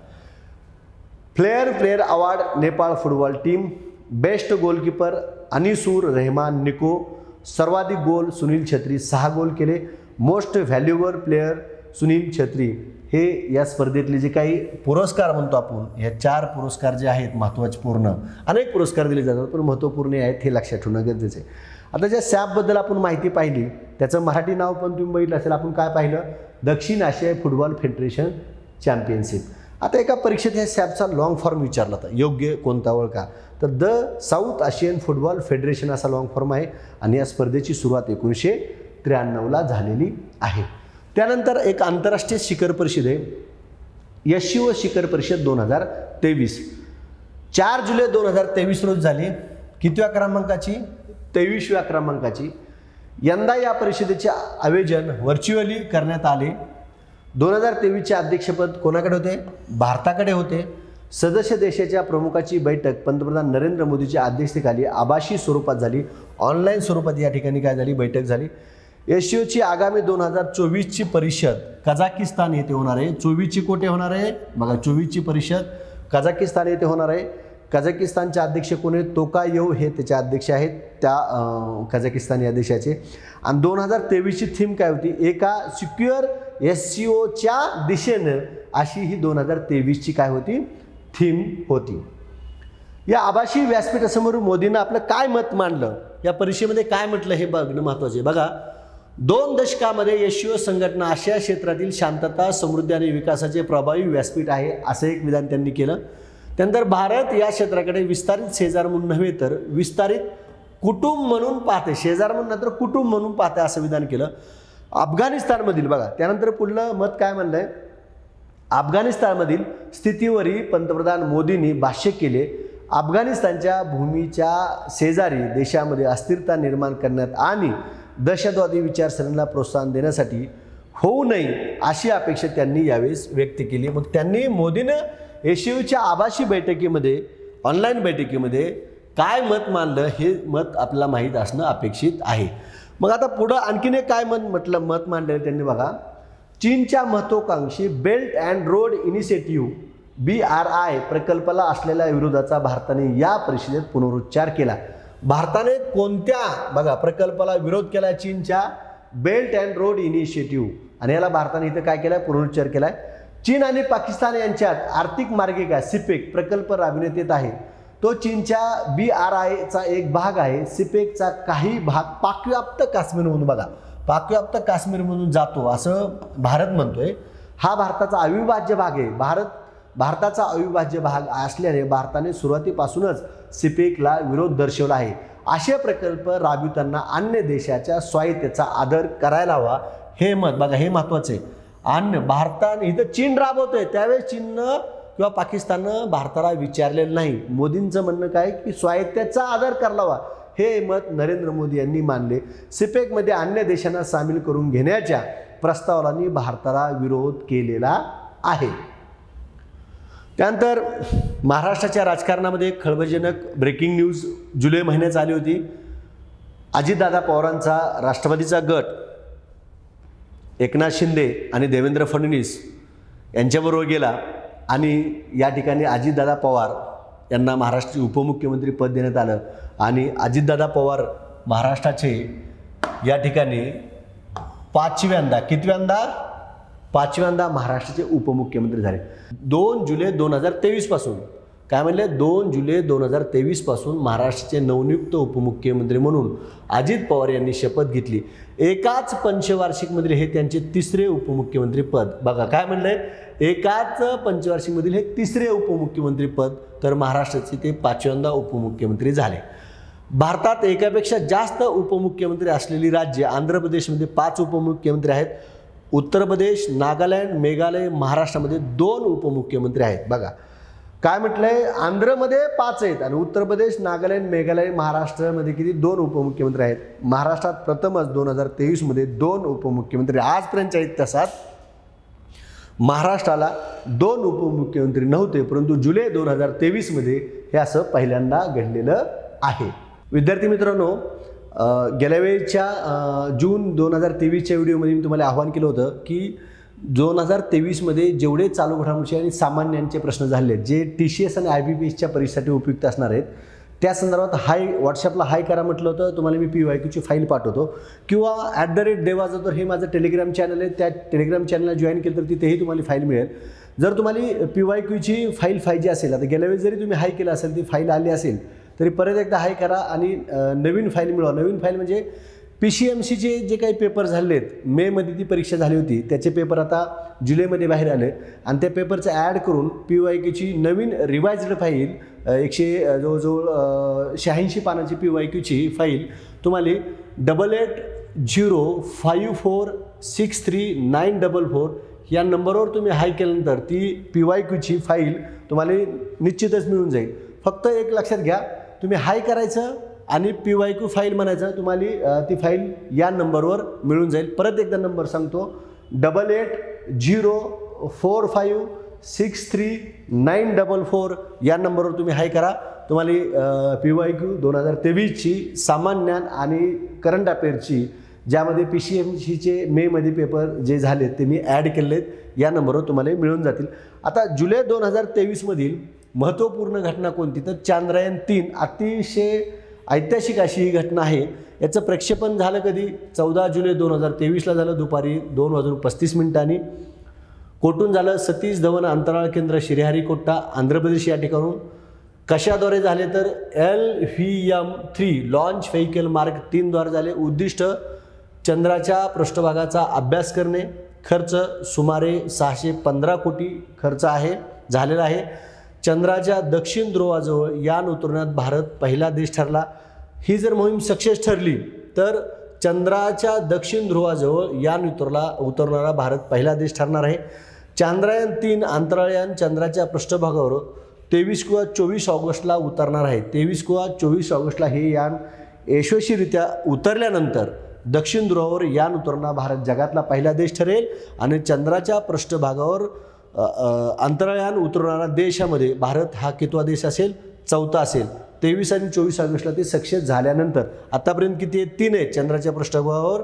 Player award Nepal football team, best goalkeeper Anisur Rahman Niko, सर्वाधिक गोल सुनील छेत्री 6 गोल केले. Most valuable player Sunil Chhetri. हे या स्पर्धेतले जे काही पुरस्कार म्हणतो आपण, ह्या 4 पुरस्कार जे आहेत महत्त्वपूर्ण, अनेक पुरस्कार दिले जातात पण महत्त्वपूर्ण आहेत हे लक्षात ठेवणं गरजेचं आहे. आता ज्या सॅफबद्दल आपण माहिती पाहिली त्याचं मराठी नाव पण तुम्ही बघितलं असेल. आपण काय पाहिलं, दक्षिण आशियाई फुटबॉल फेडरेशन चॅम्पियनशिप. आता एका परीक्षेत ह्या सॅफचा लॉंग फॉर्म विचारला होता, योग्य कोणता ओळखा, तर the South Asian football federation असा लॉंग फॉर्म आहे. आणि या स्पर्धेची सुरुवात 1993ला झालेली आहे. त्यानंतर एक आंतरराष्ट्रीय शिखर परिषद आहे, यशिओ शिखर परिषद 2023, 4 जुलै 2023 रोज झाली. कितव्या क्रमांकाची, 23व्या क्रमांकाची. यंदा या परिषदेचे आयोजन व्हर्च्युअली करण्यात आले. 2023चे अध्यक्षपद कोणाकडे होते, भारताकडे होते. सदस्य देशाच्या प्रमुखाची बैठक पंतप्रधान नरेंद्र मोदीच्या अध्यक्षतेखाली आभासी स्वरूपात झाली, ऑनलाईन स्वरूपात या ठिकाणी काय झाली, बैठक झाली. एशिओची आगामी 2024ची परिषद कझाकिस्तान येथे होणार आहे. 24ची कोठे होणार आहे बघा, 24ची परिषद कझाकिस्तान येथे होणार आहे. कझाकिस्तानचे अध्यक्ष कोण आहेत, तोकायेव हे त्याचे अध्यक्ष आहेत त्या कझाकिस्तान या देशाचे. आणि 2023ची थीम काय होती, एका सिक्युअर एससीओच्या दिशेनं, अशी ही 2023ची काय होती, थीम होती. या आभासी व्यासपीठासमोर मोदींना आपलं काय मत मांडलं, या परिषदेमध्ये काय म्हटलं हे बघणं महत्त्वाचे आहे. बघा, 2 दशकामध्ये एशिओ संघटना आशिया क्षेत्रातील शांतता, समृद्धी आणि विकासाचे प्रभावी व्यासपीठ आहे असं एक विधान त्यांनी केलं. त्यानंतर भारत या क्षेत्राकडे विस्तारित शेजार म्हणून नव्हे तर विस्तारित कुटुंब म्हणून पाहते, शेजार म्हणून नंतर कुटुंब म्हणून पाहते असं विधान केलं. अफगाणिस्तानमधील बघा, त्यानंतर पुढलं मत काय म्हणलंय, अफगाणिस्तानमधील स्थितीवरही पंतप्रधान मोदींनी भाष्य केले. अफगाणिस्तानच्या भूमीच्या शेजारी देशामध्ये अस्थिरता निर्माण करण्यात आणि दहशतवादी विचारसरणीला प्रोत्साहन देण्यासाठी होऊ नये अशी अपेक्षा त्यांनी यावेळेस व्यक्त केली. मग त्यांनी मोदीनं एससीओच्या आभासी बैठकीमध्ये, ऑनलाईन बैठकीमध्ये काय मत मांडलं हे मत आपल्याला माहीत असणं अपेक्षित आहे. मग आता पुढं आणखीन एक काय मत मांडलं त्यांनी बघा, चीनच्या महत्त्वाकांक्षी belt and road initiative BRI प्रकल्पाला असलेल्या विरोधाचा भारताने या परिषदेत पुनरुच्चार केला. भारताने कोणत्या बघा प्रकल्पाला विरोध केला, चीनच्या बेल्ट अँड रोड इनिशिएटिव्ह, आणि याला भारताने इथं काय केलं, पुनरुच्चार केलाय. चीन आणि पाकिस्तान यांच्यात आर्थिक मार्गिका सिपेक प्रकल्प राबविण्यात येत आहे. तो चीनच्या BRIचा एक भाग आहे. सिपेकचा काही भाग पाकव्याप्त काश्मीरमधून बघा, पाकव्याप्त काश्मीरमधून जातो असं भारत म्हणतोय. हा भारताचा अविभाज्य भाग आहे. भारताचा अविभाज्य भाग असल्याने भारताने सुरुवातीपासूनच सिपेकला विरोध दर्शवला आहे. असे प्रकल्प राबविताना अन्य देशाच्या स्वायत्तेचा आदर करायला हवा, हे मत बघा, हे महत्त्वाचं आहे. अन्य भारताने इथं चीन राबवतोय त्यावेळेस चीननं किंवा पाकिस्ताननं भारताला विचारलेलं नाही. मोदींचं म्हणणं काय की स्वायत्तेचा आदर करायला हवा, हे मत नरेंद्र मोदी यांनी मानले. सिपेकमध्ये अन्य देशांना सामील करून घेण्याच्या प्रस्तावाला भारताला विरोध केलेला आहे. त्यानंतर महाराष्ट्राच्या राजकारणामध्ये खळबळजनक ब्रेकिंग न्यूज जुलै महिन्यात आली होती. अजितदादा पवारांचा राष्ट्रवादीचा गट एकनाथ शिंदे आणि देवेंद्र फडणवीस यांच्याबरोबर गेला आणि या ठिकाणी अजितदादा पवार यांना महाराष्ट्राचे उपमुख्यमंत्री पद देण्यात आलं आणि अजितदादा पवार महाराष्ट्राचे या ठिकाणी पाचव्यांदा महाराष्ट्राचे उपमुख्यमंत्री झाले. 2 जुलै 2023 पासून काय म्हणले, 2 जुलै 2023 पासून महाराष्ट्राचे नवनियुक्त उपमुख्यमंत्री म्हणून अजित पवार यांनी शपथ घेतली. एकाच पंचवार्षिकमधील हे त्यांचे तिसरे उपमुख्यमंत्री पद. बघा काय म्हणलंय, एकाच पंचवार्षिकमधील हे तिसरे उपमुख्यमंत्री पद, तर महाराष्ट्राचे ते 5व्यांदा उपमुख्यमंत्री झाले. भारतात एकापेक्षा जास्त उपमुख्यमंत्री असलेली राज्य आंध्र प्रदेशमध्ये 5 उपमुख्यमंत्री आहेत. उत्तर प्रदेश, नागालँड, मेघालय, महाराष्ट्रामध्ये 2 उपमुख्यमंत्री आहेत. बघा काय म्हटलंय, आंध्रमध्ये 5 आहेत आणि उत्तर प्रदेश, नागालँड, मेघालय, महाराष्ट्रामध्ये किती 2 उपमुख्यमंत्री आहेत. महाराष्ट्रात प्रथमच 2023 मध्ये 2 उपमुख्यमंत्री आजपर्यंत आहेत. तसाच महाराष्ट्राला 2 उपमुख्यमंत्री नव्हते, परंतु जुलै 2023 मध्ये हे असं पहिल्यांदा घडलेलं आहे. विद्यार्थी मित्रांनो, गेल्या वेळेच्या जून 2023च्या व्हिडिओमध्ये मी तुम्हाला आवाहन केलं होतं की 2023मध्ये जेवढे चालू घडामोडी आणि सामान्यांचे प्रश्न झाले जे TCS आणि IBPSच्या परीक्षेसाठी उपयुक्त असणार आहेत, त्या संदर्भात व्हॉट्सअपला हाय करा म्हटलं होतं. तुम्हाला मी PYQची फाईल पाठवतो किंवा @devazator हे माझं टेलिग्राम चॅनल आहे, त्या टेलिग्राम चॅनलला जॉईन केलं तर तिथेही तुम्हाला फाईल मिळेल. जर तुम्हाला PYQची फाईल पाहिजे असेल, आता गेल्या वेळेस जरी तुम्ही हाय केलं असेल, ती फाईल आली असेल तरी परत एकदा हाय करा आणि नवीन फाईल मिळवा. नवीन फाईल म्हणजे PCMCचे जे काही पेपर झाले आहेत, मेमध्ये ती परीक्षा झाली होती, त्याचे पेपर आता जुलैमध्ये बाहेर आले आणि त्या पेपरचं ॲड करून PYQची नवीन रिवाइज्ड फाईल जवळजवळ 86 पानाची PYQची फाईल तुम्हाला 8805463944 या नंबरवर तुम्ही हाय केल्यानंतर ती PYQची फाईल तुम्हाला निश्चितच मिळून जाईल. फक्त एक लक्षात घ्या, तुम्ही हाय करायचं आणि PYQ फाईल म्हणायचं, तुम्हाला ती फाईल या नंबरवर मिळून जाईल. परत एकदा नंबर सांगतो, 8805463944 या नंबरवर तुम्ही हाय करा. तुम्हाला PYQ 2023ची सामान्य ज्ञान आणि करंट अफेअर्सची, ज्यामध्ये PCMCचे मेमध्ये पेपर जे झाले ते मी ॲड केले आहेत, या नंबरवर तुम्हाला मिळून जातील. आता जुलै 2023 मधील महत्त्वपूर्ण घटना कोणती, तर चांद्रयान-3 अतिशय ऐतिहासिक अशी ही घटना आहे. याचं प्रक्षेपण झालं कधी, 14 जुलै 2023ला झालं दुपारी 2:35 कोठून झालं, सतीश धवन अंतराळ केंद्र श्रीहरिकोटा आंध्र प्रदेश या ठिकाणून. कशाद्वारे झाले तर LVM-3 लॉन्च व्हेकल मार्क 3 द्वारे झाले. उद्दिष्ट चंद्राच्या पृष्ठभागाचा अभ्यास करणे. खर्च सुमारे 615 कोटी खर्च झालेला आहे. चंद्राच्या दक्षिण ध्रुवाजवळ यान उतरवण्यात भारत पहिला देश ठरला. ही जर मोहीम सक्सेस ठरली तर चंद्राच्या दक्षिण ध्रुवाजवळ यान उतरणारा भारत पहिला देश ठरणार आहे. चांद्रयान-3 अंतराळयान चंद्राच्या पृष्ठभागावर 23 किंवा 24 ऑगस्टला उतरणार आहे. 23 किंवा 24 ऑगस्टला हे यान यशस्वीरित्या उतरल्यानंतर दक्षिण ध्रुवावर यान उतरणारा भारत जगातला पहिला देश ठरेल आणि चंद्राच्या पृष्ठभागावर अंतराळयान उतरणारा देशामध्ये भारत हा कितवा देश असेल? चौथा असेल. 23 आणि 24 ऑगस्टला ते सक्सेस झाल्यानंतर आतापर्यंत किती आहेत? 3 आहेत चंद्राच्या पृष्ठभागावर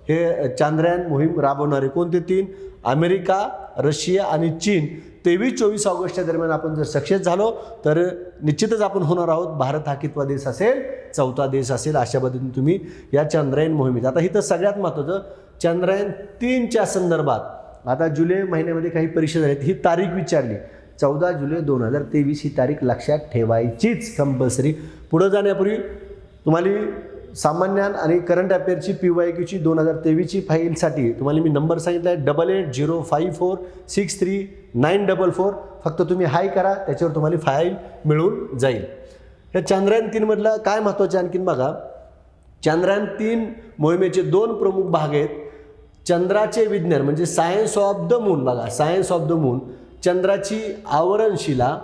हे चांद्रयान मोहीम राबवणारे. कोणते 3? अमेरिका, रशिया आणि चीन. 23-24 ऑगस्टच्या दरम्यान आपण जर सक्सेस झालो तर निश्चितच आपण होणार आहोत भारत हा कितवा देश असेल? चौथा देश असेल. अशा पद्धतीने तुम्ही या चांद्रयान मोहिमेत. आता इथं सगळ्यात महत्त्वाचं चांद्रयान-3च्या संदर्भात आता जुलै महिन्यामध्ये काही परीक्षा झाल्या, ही तारीख विचारली. 14 जुलै 2023 ही तारीख लक्षात ठेवायचीच कंपल्सरी. पुढं जाण्यापूर्वी तुम्हाला सामान्य आणि करंट अफेअरची PYQची 2023ची फाईलसाठी तुम्हाला मी नंबर सांगितला आहे 8805463944. फक्त तुम्ही हाय करा, त्याच्यावर तुम्हाला फाईल मिळून जाईल. या चांद्रयान-3 मधलं काय महत्त्वाचे आणखीन बघा. चांद्रयान-3 मोहिमेचे 2 प्रमुख भाग आहेत. चंद्राचे विज्ञान म्हणजे सायन्स ऑफ द मून. बघा, सायन्स ऑफ द मून, चंद्राची आवरणशिला,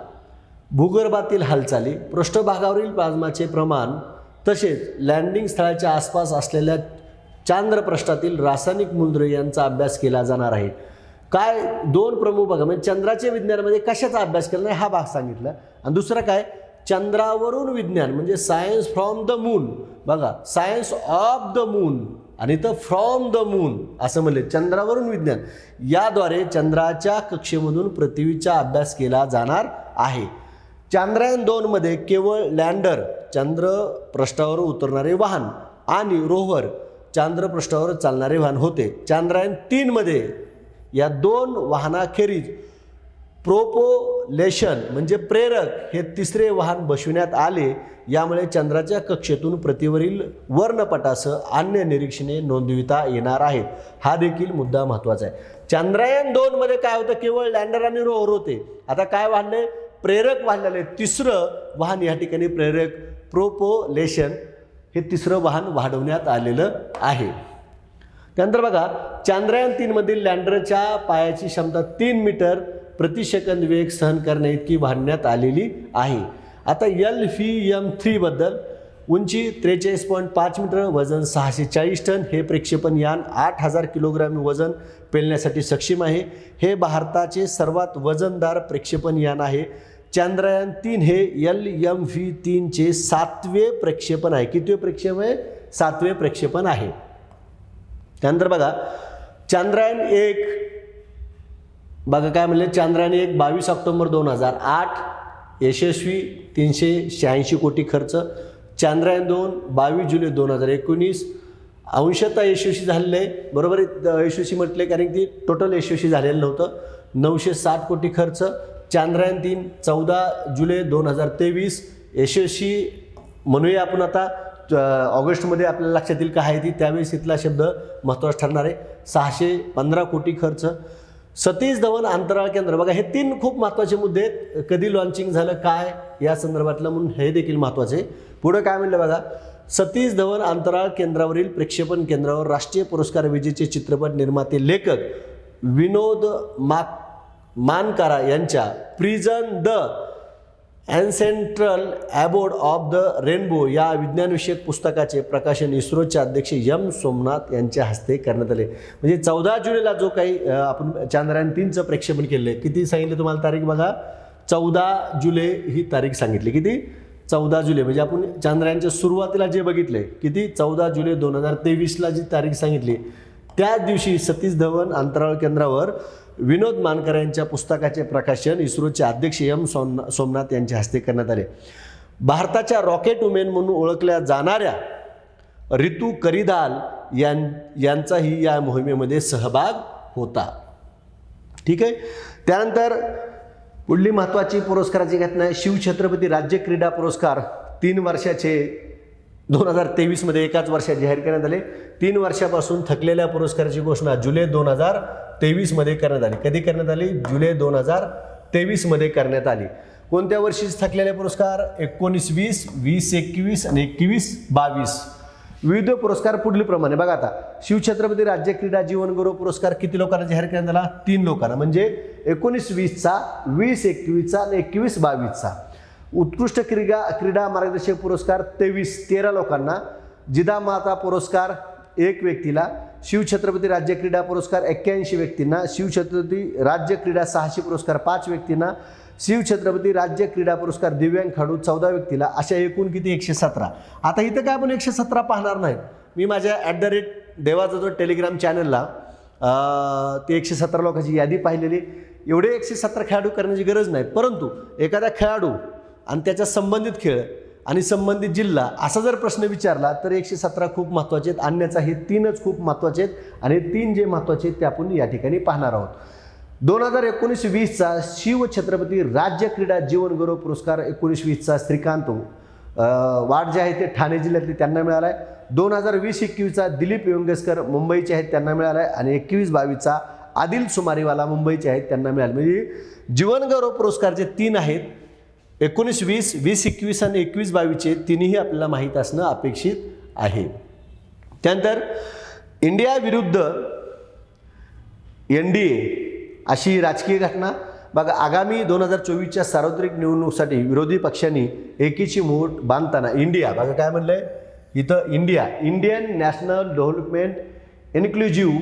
भूगर्भातील हालचाली, पृष्ठभागावरील प्लाझ्माचे प्रमाण, तसेच लँडिंग स्थळाच्या आसपास असलेल्या चांद्रपृष्ठातील रासायनिक मूलद्रव्य यांचा अभ्यास केला जाणार आहे. काय 2 प्रमुख भाग म्हणजे चंद्राचे विज्ञानामध्ये कशाचा अभ्यास केला नाही हा भाग सांगितला. आणि दुसरा काय? चंद्रावरून विज्ञान म्हणजे सायन्स फ्रॉम द मून. बघा, सायन्स ऑफ द मून आणि तर फ्रॉम द मून असं म्हणले. चंद्रावरून विज्ञान याद्वारे चंद्राच्या कक्षेमधून पृथ्वीचा अभ्यास केला जाणार आहे. चांद्रयान-2 मध्ये केवळ लँडर चंद्रपृष्ठावर उतरणारे वाहन आणि रोव्हर चंद्रपृष्ठावर चालणारे वाहन होते. चांद्रयान-3 मध्ये या 2 वाहनाखेरीज प्रोपोलेशन म्हणजे प्रेरक हे 3रे वाहन बसविण्यात आले. यामुळे चंद्राच्या कक्षेतून पृथ्वीवरील वर्णपटासह अन्य निरीक्षणे नोंदविता येणार आहेत. हा देखील मुद्दा महत्त्वाचा आहे. चांद्रयान-2 मध्ये काय होतं? केवळ लँडर आणि रोव्हर होते. आता काय वाढले? प्रेरक वाढलेले. 3रं वाहन या ठिकाणी प्रेरक प्रोपोलेशन हे 3रं वाहन वाढवण्यात आलेलं आहे. त्यानंतर बघा, चांद्रयान-3 मधील लँडरच्या पायाची क्षमता 3 मीटर प्रति सेकंद वेग सहन करण्याइतकी वाढवण्यात आलेली आहे. आता LVM-3 बद्दल उंची 43.5 मीटर, वजन 640 टन. हे प्रक्षेपण यान 8000 किलोग्रॅम वजन पेलण्यासाठी सक्षम आहे. हे भारताचे सर्वात वजनदार प्रक्षेपण यान आहे. चांद्रयान-3 हे LMV-3चे 7वे प्रक्षेपण आहे. कितवे प्रक्षेपण आहे? 7वे प्रक्षेपण आहे. त्यानंतर बघा, चांद्रयान-1 बघा काय म्हणले. चांद्रयान-1 22 ऑक्टोबर 2008 यशस्वी, 386 कोटी खर्च. चांद्रयान-2 22 जुलै 2019 अंशतः यशस्वी झालेलं आहे. बरोबर आहे, यशस्वी म्हटले कारण की टोटल यशस्वी झालेलं नव्हतं. 960 कोटी खर्च. चांद्रयान-3 14 जुलै 2023 यशस्वी म्हणूया आपण. आता ऑगस्टमध्ये आपल्याला लक्षात येईल काय आहे ती, त्यावेळेस इथला शब्द महत्त्वाचा ठरणार आहे. 615 कोटी खर्च. सतीश धवन अंतराळ केंद्र. बघा, हे 3 खूप महत्त्वाचे मुद्दे आहेत. कधी लॉन्चिंग झालं, काय या संदर्भातलं म्हणून हे देखील महत्त्वाचे आहे. पुढं काय म्हणलं बघा, सतीश धवन अंतराळ केंद्रावरील प्रक्षेपण केंद्रावर राष्ट्रीय पुरस्कार विजेते चित्रपट निर्माते लेखक विनोद मानकारा यांच्या prism the ancestral abode of the rainbow या विज्ञानविषयक पुस्तकाचे प्रकाशन इस्रोचे अध्यक्ष M. सोमनाथ यांच्या हस्ते करण्यात आले. म्हणजे 14 जुलैला जो काही आपण चांद्रयान-3चं प्रक्षेपण केलं आहे, किती सांगितलं तुम्हाला तारीख बघा, 14 जुलै ही तारीख सांगितली. किती? 14 जुलै. म्हणजे आपण चांद्रयानच्या सुरुवातीला जे बघितलं आहे किती, 14 जुलै 2023ला जी तारीख सांगितली, त्याच दिवशी सतीश धवन अंतराळ केंद्रावर विनोद मानकर यांच्या पुस्तकाचे प्रकाशन इस्रोचे अध्यक्ष M. सोमनाथ यांच्या हस्ते करण्यात आले. भारताच्या रॉकेट वुमेन म्हणून ओळखल्या जाणाऱ्या रितू करिदाल यांचाही या मोहिमेमध्ये सहभाग होता. ठीक आहे. त्यानंतर पुढली महत्त्वाची पुरस्काराची घटना आहे शिवछत्रपती राज्य क्रीडा पुरस्कार 3 वर्षाचे 2023 मध्ये एकाच वर्षात जाहीर करण्यात आले. 3 वर्षापासून थकलेल्या पुरस्काराची घोषणा जुलै 2023 मध्ये करण्यात आली. कधी करण्यात आली? जुलै 2023 मध्ये करण्यात आली. कोणत्या वर्षी थकलेले पुरस्कार? 19-20, 20-21 आणि 21-22. विविध पुरस्कार पुढील प्रमाणे बघा आता, शिवछत्रपती राज्य क्रीडा जीवन गौरव पुरस्कार किती लोकांना जाहीर करण्यात आला? 3 लोकांना, म्हणजे 19-20चा, 20-21चा आणि 21-22चा. उत्कृष्ट क्रीडा मार्गदर्शक पुरस्कार 13 लोकांना. जिजामाता पुरस्कार 1 व्यक्तीला. शिवछत्रपती राज्य क्रीडा पुरस्कार 81 व्यक्तींना. शिवछत्रपती राज्य क्रीडा साहसी पुरस्कार 5 व्यक्तींना. शिवछत्रपती राज्य क्रीडा पुरस्कार दिव्यांग खेळाडू 14 व्यक्तीला. अशा एकूण किती? 117. आता इथं काय आपण 117 पाहणार नाही. मी माझ्या @देवाचा जो टेलिग्राम चॅनलला ते 117 लोकांची यादी पाहिलेली. एवढे 117 खेळाडू करण्याची गरज नाही, परंतु एखादा खेळाडू आणि त्याच्या संबंधित खेळ आणि संबंधित जिल्हा असा जर प्रश्न विचारला तर 117 खूप महत्त्वाचे आहेत. अन्यथा हे 3च खूप महत्त्वाचे आहेत आणि 3 जे महत्त्वाचे आहेत ते आपण या ठिकाणी पाहणार आहोत. 2019-20चा शिवछत्रपती राज्य क्रीडा जीवन गौरव पुरस्कार 19-20चा श्रीकांत वाड जे आहे ते ठाणे जिल्ह्यातले त्यांना मिळाला आहे. 2020-21चा दिलीप व्यंगस्कर मुंबईचे आहेत त्यांना मिळाला आहे. आणि 21-22चा आदिल सुमारीवाला मुंबईचे आहेत त्यांना मिळाले. म्हणजे जीवन गौरव पुरस्कार जे 3 आहेत, 19-20, 20-21 आणि 21-22चे तिन्ही आपल्याला माहीत असणं अपेक्षित आहे. त्यानंतर इंडिया विरुद्ध NDA अशी राजकीय घटना बघा. आगामी 2024च्या सार्वत्रिक निवडणुकीसाठी विरोधी पक्षांनी एकीची मूठ बांधताना इंडिया बघा काय म्हणलंय इथं, Indian national development inclusive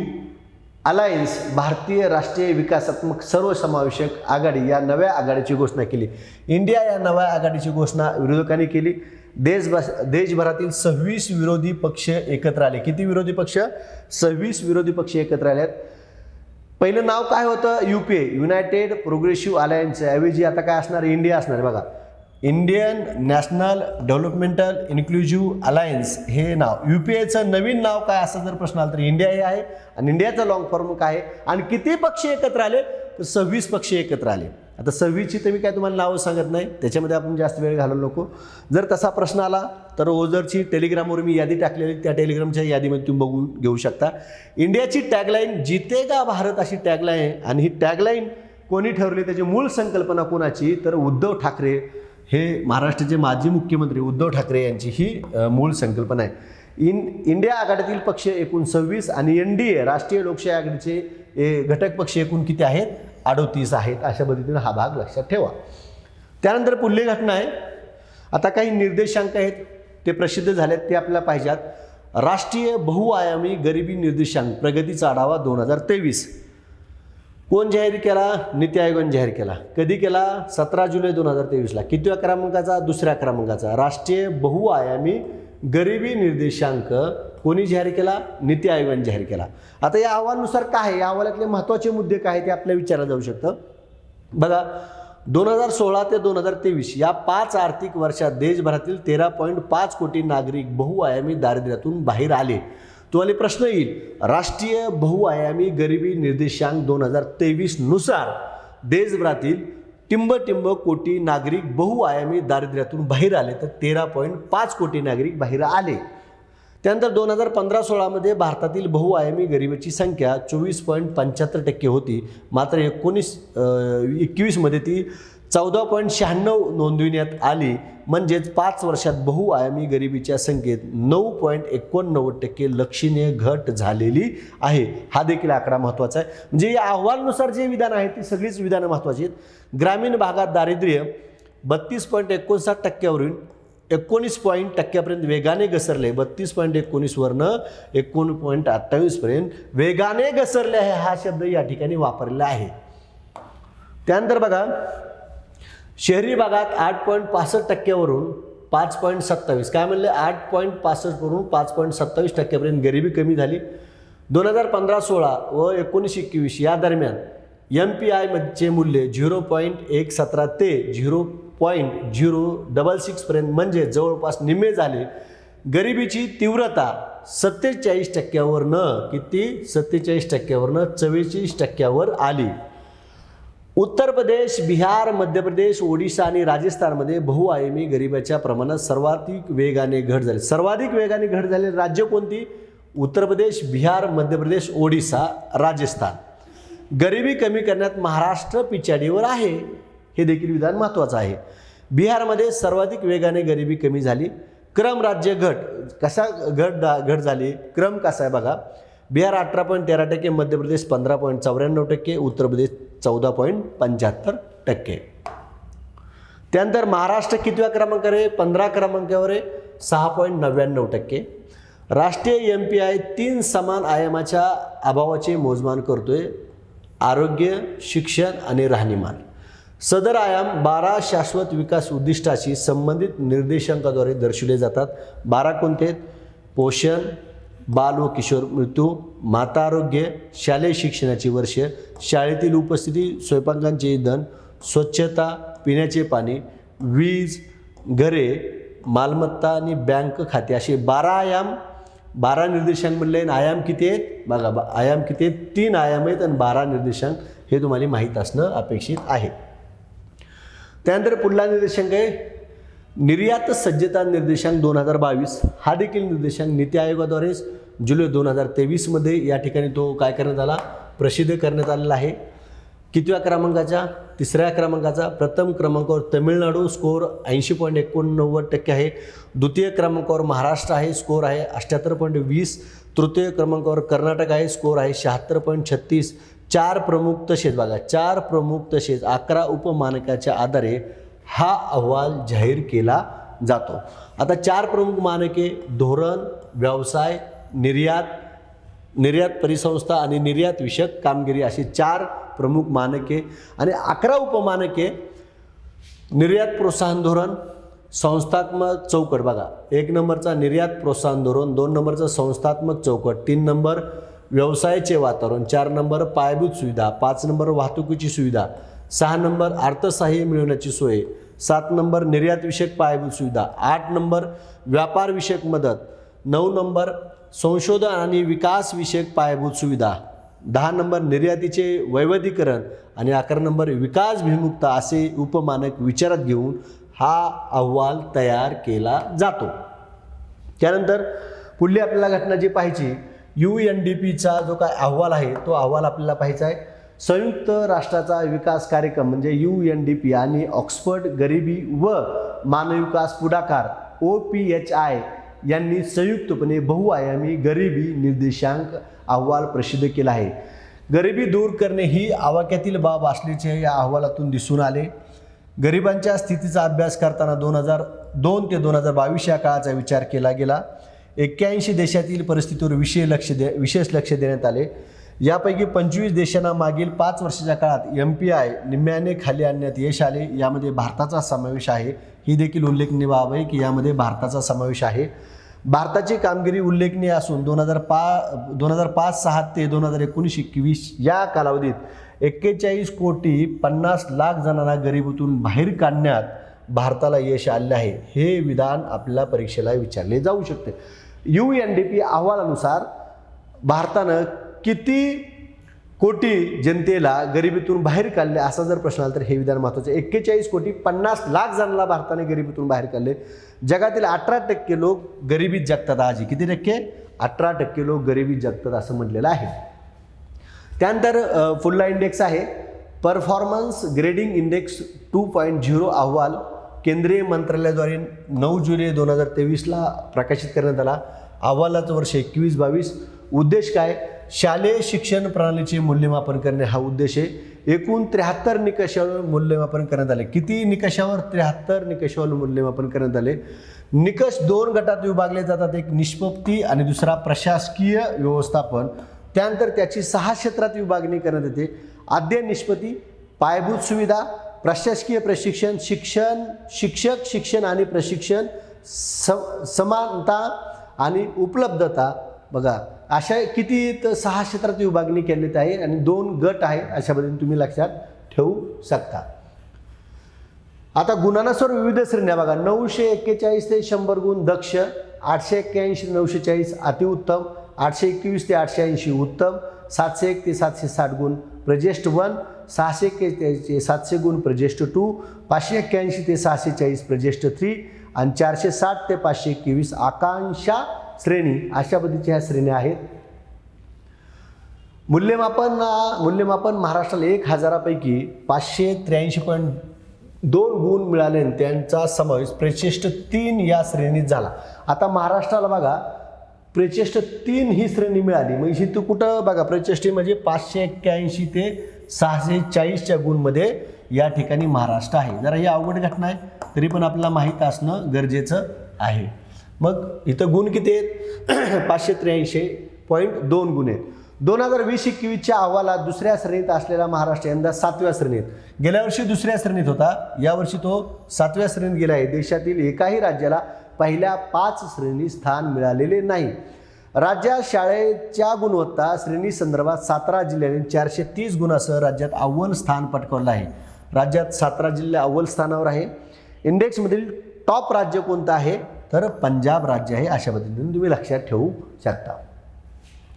alliance, भारतीय राष्ट्रीय विकासात्मक सर्वसमावेशक आघाडी या नव्या आघाडीची घोषणा केली. इंडिया या नव्या आघाडीची घोषणा विरोधकांनी केली. देशभरातील 26 विरोधी पक्ष एकत्र आले. किती विरोधी पक्ष? 26 विरोधी पक्ष एकत्र आले आहेत. पहिलं नाव काय होतं? UPA, United progressive alliance. ऐवजी आता काय असणार? इंडिया असणार बघा. Indian national developmental inclusive alliance हे नाव. UPAचं नवीन नाव काय असं जर प्रश्न आला तर इंडिया हे आहे. आणि इंडियाचा लॉंग फॉर्म काय आहे? आणि किती पक्ष एकत्र आले? तर 26 पक्ष एकत्र आले. आता 26ची तर मी काय तुम्हाला नावं सांगत नाही, त्याच्यामध्ये आपण जास्त वेळ घालवू नको. जर तसा प्रश्न आला तर ओझरची टेलिग्रामवर मी यादी टाकलेली, त्या टेलिग्रामच्या यादीमध्ये तुम्ही बघून घेऊ शकता. इंडियाची टॅगलाईन जितेगा भारत अशी टॅगलाईन आहे. आणि ही टॅगलाईन कोणी ठरवली? त्याची मूळ संकल्पना कोणाची? तर उद्धव ठाकरे हे महाराष्ट्राचे माजी मुख्यमंत्री उद्धव ठाकरे यांची ही मूळ संकल्पना आहे. इंडिया आघाडीतील पक्ष एकूण 26 आणि NDA राष्ट्रीय लोकशाही आघाडीचे घटक पक्ष एकूण किती आहेत? 38 आहेत. अशा पद्धतीने हा भाग लक्षात ठेवा. त्यानंतर पुढली घटना आहे. आता काही निर्देशांक आहेत ते प्रसिद्ध झालेत, ते आपल्याला पाहिजेत. राष्ट्रीय बहुआयामी गरिबी निर्देशांक प्रगतीचा आढावा 2023 कोण जाहीर केला? नीती आयोगाने जाहीर केला. कधी केला? 17 जुलै 2023ला. कितव्या क्रमांकाचा? 2ऱ्या क्रमांकाचा. राष्ट्रीय बहुआयामी गरिबी निर्देशांक कोणी जाहीर केला? नीती आयोगाने जाहीर केला. आता या अहवालानुसार काय आहे? या अहवालातले महत्त्वाचे मुद्दे काय आहेत ते आपल्याला विचारलं जाऊ शकतं. बघा, 2016 ते 2023 या 5 आर्थिक वर्षात देशभरातील 13.5 कोटी नागरिक बहुआयामी दारिद्र्यातून बाहेर आले. तुम्हाला प्रश्न येईल, राष्ट्रीय बहुआयामी गरिबी निर्देशांक 2023 नुसार देशभरातील टिंब कोटी नागरिक बहुआयामी दारिद्र्यातून बाहेर आले, तर 13.5 कोटी नागरिक बाहेर आले. त्यानंतर 2015-16 मध्ये भारतातील बहुआयामी गरिबीची संख्या 24.75% होती. मात्र 19-21 मध्ये ती 14.96 नोंदविण्यात आली. म्हणजेच 5 वर्षात बहुआयामी गरिबीच्या संख्येत 9.89% लक्षणीय घट झालेली आहे. हा देखील आकडा महत्त्वाचा आहे. म्हणजे या अहवालानुसार जे विधान आहेत ती सगळीच विधानं महत्त्वाची आहेत. ग्रामीण भागात दारिद्र्य 32.59% 19% वेगाने घसरले. 32.19 वरनं 19.28 पर्यंत वेगाने घसरले आहे हा शब्द या ठिकाणी वापरलेला आहे. त्यानंतर बघा, शहरी भागात 8.65% वरून 5.27 काय म्हणले 8.65 वरून 5.27% पर्यंत गरिबी कमी झाली. 2015-16 व 19-21 या दरम्यान MPI चे मूल्य 0.117 ते 0.066 पर्यंत म्हणजे जवळपास निम्मे झाले. गरिबीची तीव्रता 47% वरनं किती 47% वरनं 44% आली. उत्तर प्रदेश, बिहार, मध्य प्रदेश, ओडिशा आणि राजस्थानमध्ये बहुआयामी गरिबीच्या प्रमाणात सर्वाधिक वेगाने घट झाली. सर्वाधिक वेगाने घट झालेली राज्य कोणती? उत्तर प्रदेश, बिहार, मध्य प्रदेश, ओडिशा, राजस्थान. गरिबी कमी करण्यात महाराष्ट्र पिछाडीवर आहे, हे देखील विधान महत्त्वाचं आहे. बिहारमध्ये सर्वाधिक वेगाने गरिबी कमी झाली. क्रम राज्य घट कसा घट झाली, क्रम कसा आहे बघा. बिहार 18.13%, मध्य प्रदेश 15.94%, उत्तर प्रदेश 14.75%. त्यानंतर महाराष्ट्र कितव्या क्रमांकावर आहे, 15 क्रमांकावर आहे, 6.99%. राष्ट्रीय MPI 3 समान आयामाच्या अभावाचे मोजमान करतोय, आरोग्य, शिक्षण आणि राहणीमान. सदर आयाम 12 शाश्वत विकास उद्दिष्टाशी संबंधित निर्देशांकाद्वारे दर्शवले जातात. 12 कोणते आहेत? पोषण, बाल व किशोर मृत्यू, माता आरोग्य, शालेय शिक्षणाची वर्ष, शाळेतील उपस्थिती, स्वयंपाकांचे इंधन, स्वच्छता, पिण्याचे पाणी, वीज, घरे, मालमत्ता आणि बँक खाते असे 12 आयाम, 12 निर्देशांक म्हणले. आयाम किती आहेत बघा, आयाम किती आहेत? 3 आयाम आहेत आणि 12 निर्देशांक हे तुम्हाला माहीत असणं अपेक्षित आहे. त्यानंतर पुढला निर्देशांक आहे निर्यात सज्जता निर्देशांक 2022. हा देखील निर्देशांक नीती आयोगाद्वारे जुलै 2023 या ठिकाणी तो काय करण्यात आला, प्रसिद्ध करण्यात आलेला आहे. कितव्या क्रमांकाचा? 3ऱ्या क्रमांकाचा. प्रथम क्रमांकावर तमिळनाडू, स्कोर 80.89% आहे. द्वितीय क्रमांकावर महाराष्ट्र आहे, स्कोर आहे 78.20. तृतीय क्रमांकावर कर्नाटक आहे, स्कोर आहे 76.36. 4 प्रमुख तसेच बघा, 4 प्रमुख तसेच 11 उपमानकाच्या आधारे हा अहवाल जाहीर केला जातो. आता 4 प्रमुख मानके, धोरण, व्यवसाय, निर्यात परिसंस्था आणि निर्यात विषयक कामगिरी अशी 4 प्रमुख मानके आणि 11 उपमानके. निर्यात प्रोत्साहन धोरण, संस्थात्मक चौकट बघा, 1 नंबरचा निर्यात प्रोत्साहन धोरण, 2 नंबरचा संस्थात्मक चौकट, 3 नंबर व्यवसायाचे वातावरण, 4 नंबर पायाभूत सुविधा, 5 नंबर वाहतुकीची सुविधा, 6 नंबर अर्थसहाय्य मिळवण्याची सोय, 7 नंबर निर्यातविषयक पायाभूत सुविधा, 8 नंबर व्यापार विषयक मदत, 9 नंबर संशोधन आणि विकास विषयक पायाभूत सुविधा, 10 नंबर निर्यातीचे वैविध्यीकरण आणि 11 नंबर विकासभिमुखता असे उपमानक विचारात घेऊन हा अहवाल तयार केला जातो. त्यानंतर पुढली आपल्याला घटना जी पाहायची, UNDPचा जो काय अहवाल आहे तो अहवाल आपल्याला पाहायचा आहे. संयुक्त राष्ट्राचा विकास कार्यक्रम म्हणजे UNDP आणि ऑक्सफर्ड गरिबी व मानवी विकास पुढाकार OPHI यांनी संयुक्तपणे बहुआयामी गरिबी निर्देशांक अहवाल प्रसिद्ध केला आहे. गरिबी दूर करणे ही आवाक्यातील बाब असल्याचे या अहवालातून दिसून आले. गरिबांच्या स्थितीचा अभ्यास करताना 2002 ते 2022 या काळाचा विचार केला गेला. 81 देशातील परिस्थितीवर विशेष लक्ष देण्यात आले. यापैकी 25 देशांना मागील 5 वर्षाच्या काळात MPI निम्म्याने खाली आणण्यात यश आले. यामध्ये भारताचा समावेश आहे. ही देखील उल्लेखनीय बाब आहे की यामध्ये भारताचा समावेश आहे. भारताची कामगिरी उल्लेखनीय असून 2005-06 ते 2019-21 या कालावधीत 41,50,00,000 जणांना गरिबीतून बाहेर काढण्यात भारताला यश आले आहे. हे विधान आपल्याला परीक्षेला विचारले जाऊ शकते. UNDP अहवालानुसार भारतानं किती कोटी जनतेला गरिबीतून बाहेर काढले असा जर प्रश्न आला तर हे विधान महत्त्वाचे. 41,50,00,000 जणांना भारताने गरिबीतून बाहेर काढले. जगातील 18% लोक गरिबीत जगतात. आजही किती टक्के? 18% लोक गरिबीत जगतात असं म्हटलेलं आहे. त्यानंतर पुढला इंडेक्स आहे परफॉर्मन्स ग्रेडिंग इंडेक्स 2.0 अहवाल केंद्रीय मंत्रालयाद्वारे 9 जुलै 2023 प्रकाशित करण्यात आला. अहवालाचं वर्ष 21-22. उद्देश काय? शालेय शिक्षण प्रणालीचे मूल्यमापन करणे हा उद्देश आहे. एकूण 73 निकषावर मूल्यमापन करण्यात आले. किती निकषावर? 73 निकषावर मूल्यमापन करण्यात आले. निकष 2 गटात विभागले जातात. एक निष्पत्ती आणि दुसरा प्रशासकीय व्यवस्थापन. त्यानंतर त्याची 6 क्षेत्रात विभागणी करण्यात येते. अध्ययन निष्पत्ती, पायाभूत सुविधा, प्रशासकीय प्रशिक्षण, शिक्षक शिक्षण आणि प्रशिक्षण, समानता आणि उपलब्धता. बघा अशा किती 6 क्षेत्रात विभागणी केलेली आहे आणि 2 गट आहेत. अशा पद्धतीने तुम्ही लक्षात ठेवू शकता. आता गुणांनुसार विविध श्रेण्या बघा. 941 ते 100 गुण दक्ष, 881 ते 940 अतिउत्तम, 821 ते 880 उत्तम, 701 ते 760 गुण प्रजेष्ठ 1, 641 ते 700 गुण प्रजेष्ठ 2, 581 ते 640 प्रजेष्ठ 3 आणि 460 ते 521 आकांक्षा श्रेणी. अशा पद्धतीच्या ह्या श्रेण्या आहेत. मूल्यमापन महाराष्ट्राला 1000 पैकी 583 2 गुण मिळाले आणि त्यांचा समावेश प्रचेष्ट 3 या श्रेणीत झाला. आता महाराष्ट्राला बघा प्रचेष्ट 3 ही श्रेणी मिळाली, म्हणजे तू कुठं बघा प्रचेष्ट म्हणजे 581 ते 640च्या गुणमध्ये या ठिकाणी महाराष्ट्र आहे. जरा ही अवघड घटना आहे तरी पण आपल्याला माहीत असणं गरजेचं आहे. मग इथं गुण किती आहेत? 583.2 गुण आहेत. 2020-21च्या अहवालात दुसऱ्या श्रेणीत असलेला महाराष्ट्र यंदा 7व्या श्रेणीत, गेल्या वर्षी दुसऱ्या श्रेणीत होता, यावर्षी तो 7व्या श्रेणीत गेला आहे. देशातील एकाही राज्याला पहिल्या 5 श्रेणी स्थान मिळालेले नाही. राज्यात शाळेच्या गुणवत्ता श्रेणी संदर्भात 17 जिल्ह्यांनी 430 गुणासह राज्यात अव्वल स्थान पटकावलं आहे. राज्यात 17 जिल्हे अव्वल स्थानावर आहे. इंडेक्समधील टॉप राज्य कोणतं आहे? तर पंजाब राज्य आहे. अशा पद्धतीने तुम्ही लक्षात ठेवू शकता.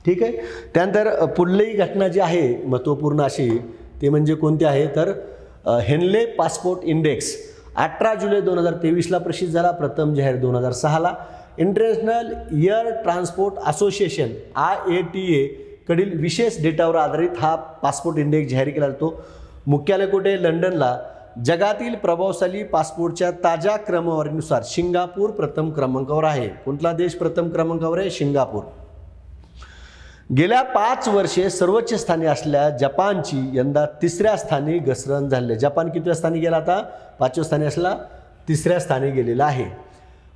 ठीक आहे. त्यानंतर पुढली घटना जी आहे महत्त्वपूर्ण अशी ते म्हणजे कोणती आहे तर हेनले पासपोर्ट इंडेक्स 18 जुलै 2023ला प्रसिद्ध झाला. प्रथम जाहीर 2006ला. International air transport association IATA कडील विशेष डेटावर आधारित हा पासपोर्ट इंडेक्स जाहीर केला जातो. मुख्यालय कुठे? लंडनला. जगातील प्रभावशाली पासपोर्टच्या ताज्या क्रमवारीनुसार सिंगापूर प्रथम क्रमांकावर आहे. कोणता देश प्रथम क्रमांकावर आहे? सिंगापूर. गेल्या 5 वर्षे सर्वोच्च स्थानी असलेल्या जपानची यंदा 3ऱ्या स्थानी घसरण झाली. जपान कितव्या स्थानी गेला? आता 5व्या स्थानी असला 3ऱ्या स्थानी गेलेला आहे.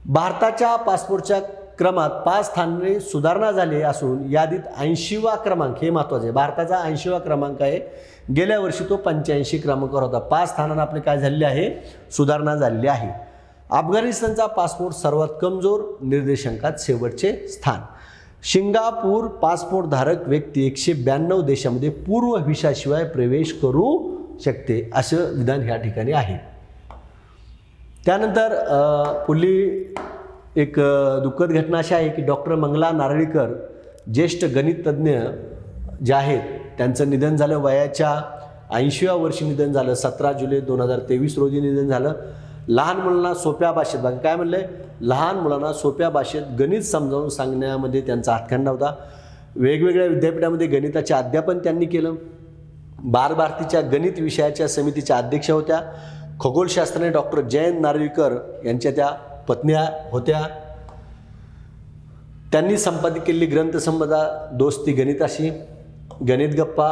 भारताच्या पासपोर्टच्या क्रमात 5 स्थाने सुधारणा झाली असून यादीत 80वा क्रमांक, हे महत्त्वाचे आहे, भारताचा 80वा क्रमांक आहे. गेल्या वर्षी तो 85 क्रमांकावर होता. 5 स्थानांना आपले काय झालेले आहे? सुधारणा झालेली आहे. अफगाणिस्तानचा पासपोर्ट सर्वात कमजोर निर्देशांकात शेवटचे स्थान. सिंगापूर पासपोर्ट धारक व्यक्ती 192 देशामध्ये पूर्व व्हिसाशिवाय प्रवेश करू शकते असं विधान ह्या ठिकाणी आहे. त्यानंतर पुढली एक दुःखद घटना अशी आहे की डॉक्टर मंगला नारळीकर ज्येष्ठ गणिततज्ञ जे आहेत त्यांचं निधन झालं. वयाच्या 80व्या वर्षी निधन झालं. 17 जुलै 2023 रोजी निधन झालं. लहान मुलांना सोप्या भाषेत, बघा काय म्हणलंय, लहान मुलांना सोप्या भाषेत गणित समजावून सांगण्यामध्ये त्यांचा हातखंडा होता. वेगवेगळ्या विद्यापीठामध्ये गणिताचे अध्यापन त्यांनी केलं. बालभारतीच्या गणित विषयाच्या समितीच्या अध्यक्ष होत्या. खगोलशास्त्राने डॉक्टर जयंत नारळीकर यांच्या त्या पत्न्या होत्या. त्यांनी संपादित केलेली ग्रंथसंपदा दोस्ती गणिताशी, गणित गप्पा,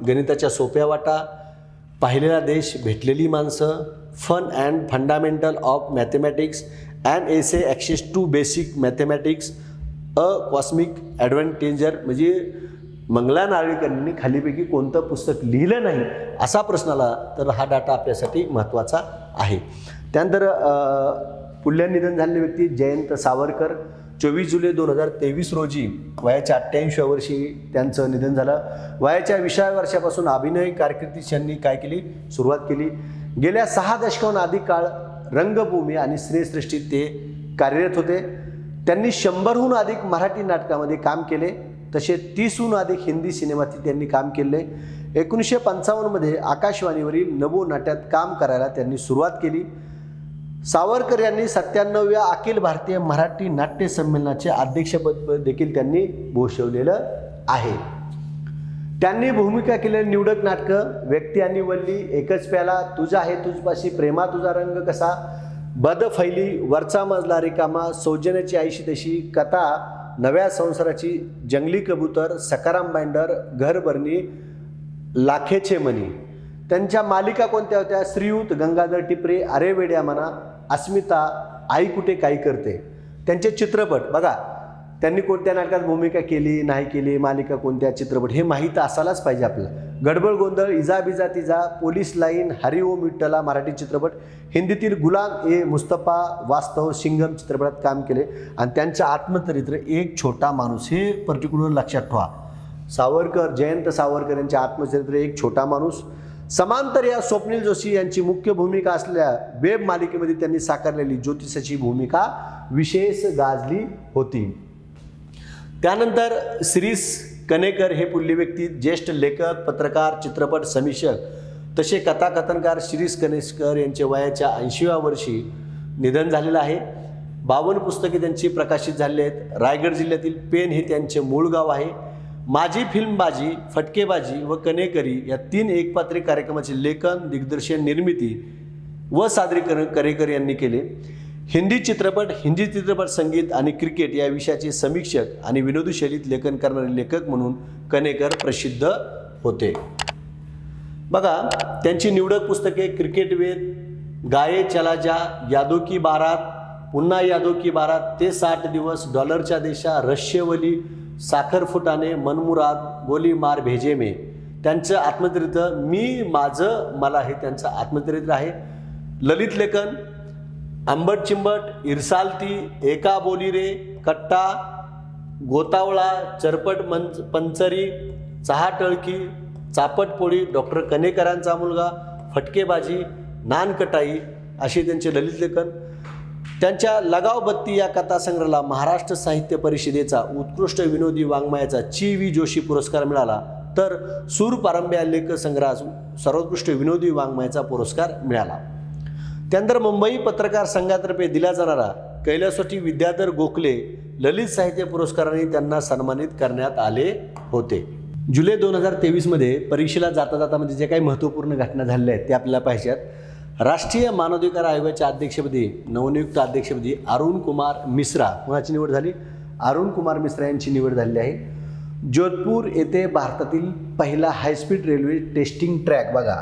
गणिताच्या सोप्या वाटा, पाहिलेला देश, भेटलेली माणसं, fun and fundamental of mathematics, and easy access to basic mathematics, a cosmic adventure. म्हणजे मंगला नारळीकरांनी खालीपैकी कोणतं पुस्तक लिहिलं नाही असा प्रश्न आला तर हा डाटा आपल्यासाठी महत्त्वाचा आहे. त्यानंतर पुढल्या निधन झालेले व्यक्ती जयंत सावरकर 24 जुलै 2023 रोजी वयाच्या 88व्या वर्षी त्यांचं निधन झालं. वयाच्या 20व्या वर्षापासून अभिनय कारकिर्दीत त्यांनी काय केली? सुरुवात केली. गेल्या 6 दशकांहून अधिक काळ रंगभूमी आणि सिनेसृष्टीत ते कार्यरत होते. त्यांनी 100हून अधिक मराठी नाटकामध्ये काम केले. तसे 30हून अधिक हिंदी सिनेमात त्यांनी काम केले. 1955 मध्ये आकाशवाणीवरील नभो नाट्यात काम करायला त्यांनी सुरुवात केली. सावरकर यांनी 97व्या अखिल भारतीय मराठी नाट्य संमेलनाचे अध्यक्षपद देखील त्यांनी भूषवलेलं आहे. त्यांनी भूमिका केलेली निवडक नाटकं व्यक्ती आणि वल्ली, एकच प्याला, तुझा आहे तुझपाशी, प्रेमा तुझा रंग कसा, बदफैली, वरचा मजला रिकामा, सौजन्याची आईशी तशी, कथा, नव्या संसाराची, जंगली कबूतर, सकाराम बाइंडर, घरभरणी, लाखेचे मनी. त्यांच्या मालिका कोणत्या होत्या? श्रीयुत, गंगाधर टिपरे, अरे वेड्या मना, अस्मिता, आई कुठे काय करते. त्यांचे चित्रपट बघा, त्यांनी कोणत्या नाटकात भूमिका केली नाही केली, मालिका कोणत्या, चित्रपट हे माहीत असायलाच पाहिजे आपल्याला. गडबड गोंधळ, इजा बिजा तिजा, पोलीस लाईन, हरी ओम विठ्ठला मराठी चित्रपट, हिंदीतील गुलाम ए मुस्तफा, वास्तव, सिंघम चित्रपटात काम केले. आणि त्यांचं आत्मचरित्र एक छोटा माणूस हे पर्टिक्युलर लक्षात ठेवा. सावरकर, जयंत सावरकर यांचे आत्मचरित्र एक छोटा माणूस. समांतर या स्वप्नील जोशी यांची मुख्य भूमिका असलेल्या वेब मालिकेमध्ये त्यांनी साकारलेली ज्योतिषाची भूमिका विशेष गाजली होती. त्यानंतर शिरीष कणेकर हे पुढली व्यक्ती, ज्येष्ठ लेखक, पत्रकार, चित्रपट समीक्षक तसे कथाकथनकार शिरीष कणेकर यांचे वयाच्या 80व्या वर्षी निधन झालेलं आहे. 52 पुस्तके त्यांची प्रकाशित झालेली आहेत. रायगड जिल्ह्यातील पेन हे त्यांचे मूळ गाव आहे. माझी फिल्मबाजी, फटकेबाजी व कणेकरी या 3 एकपात्री कार्यक्रमाचे लेखन, दिग्दर्शन, निर्मिती व सादरीकरण करेकर यांनी केले. हिंदी चित्रपट संगीत आणि क्रिकेट या विषयाचे समीक्षक आणि विनोदी शैलीत लेखन करणारे लेखक म्हणून कणेकर प्रसिद्ध होते. बघा, त्यांची निवडक पुस्तके क्रिकेट वेद, गाये चला जा, यादों की बारात, पुन्हा यादों की बारात, ते 60 दिवस, डॉलरच्या देशा, रश्यवली, साखर फुटाणे, मनमुराद, गोली मार भेजे में. त्यांचं आत्मचरित्र मी माझं मला हे त्यांचं आत्मचरित्र आहे. ललित लेखन आंबट चिंबट, इरसालती, एका बोली रे, कट्टा, गोतावळा, चरपट पंचरी, चहाटळकी, चापटपोळी, डॉक्टर कणेकरांचा मुलगा, फटकेबाजी, नानकटाई असे त्यांचे ललित लेखन. त्यांच्या लगाव बत्ती या कथासंग्रहाला महाराष्ट्र साहित्य परिषदेचा उत्कृष्ट विनोदी वाङ्मयाचा ची. जोशी पुरस्कार मिळाला. तर सूर पारंब्या लेखसंग्रहास सर्वोत्कृष्ट विनोदी वाङ्मयाचा पुरस्कार मिळाला. त्यानंतर मुंबई पत्रकार संघातर्फे दिला जाणारा कैलासवासी विद्याधर गोखले ललित साहित्य पुरस्काराने त्यांना सन्मानित करण्यात आले होते. जुलै 2023 मध्ये परीक्षेला जाता मध्ये जे काही महत्त्वपूर्ण घटना झालेल्या आहेत ते आपल्याला पाहिजेत. राष्ट्रीय मानवाधिकार आयोगाच्या अध्यक्षपदी नवनियुक्त अध्यक्षपदी अरुण कुमार मिश्रा, कोणाची निवड झाली? अरुण कुमार मिश्रा यांची निवड झालेली आहे. जोधपूर येथे भारतातील पहिला हायस्पीड रेल्वे टेस्टिंग ट्रॅक, बघा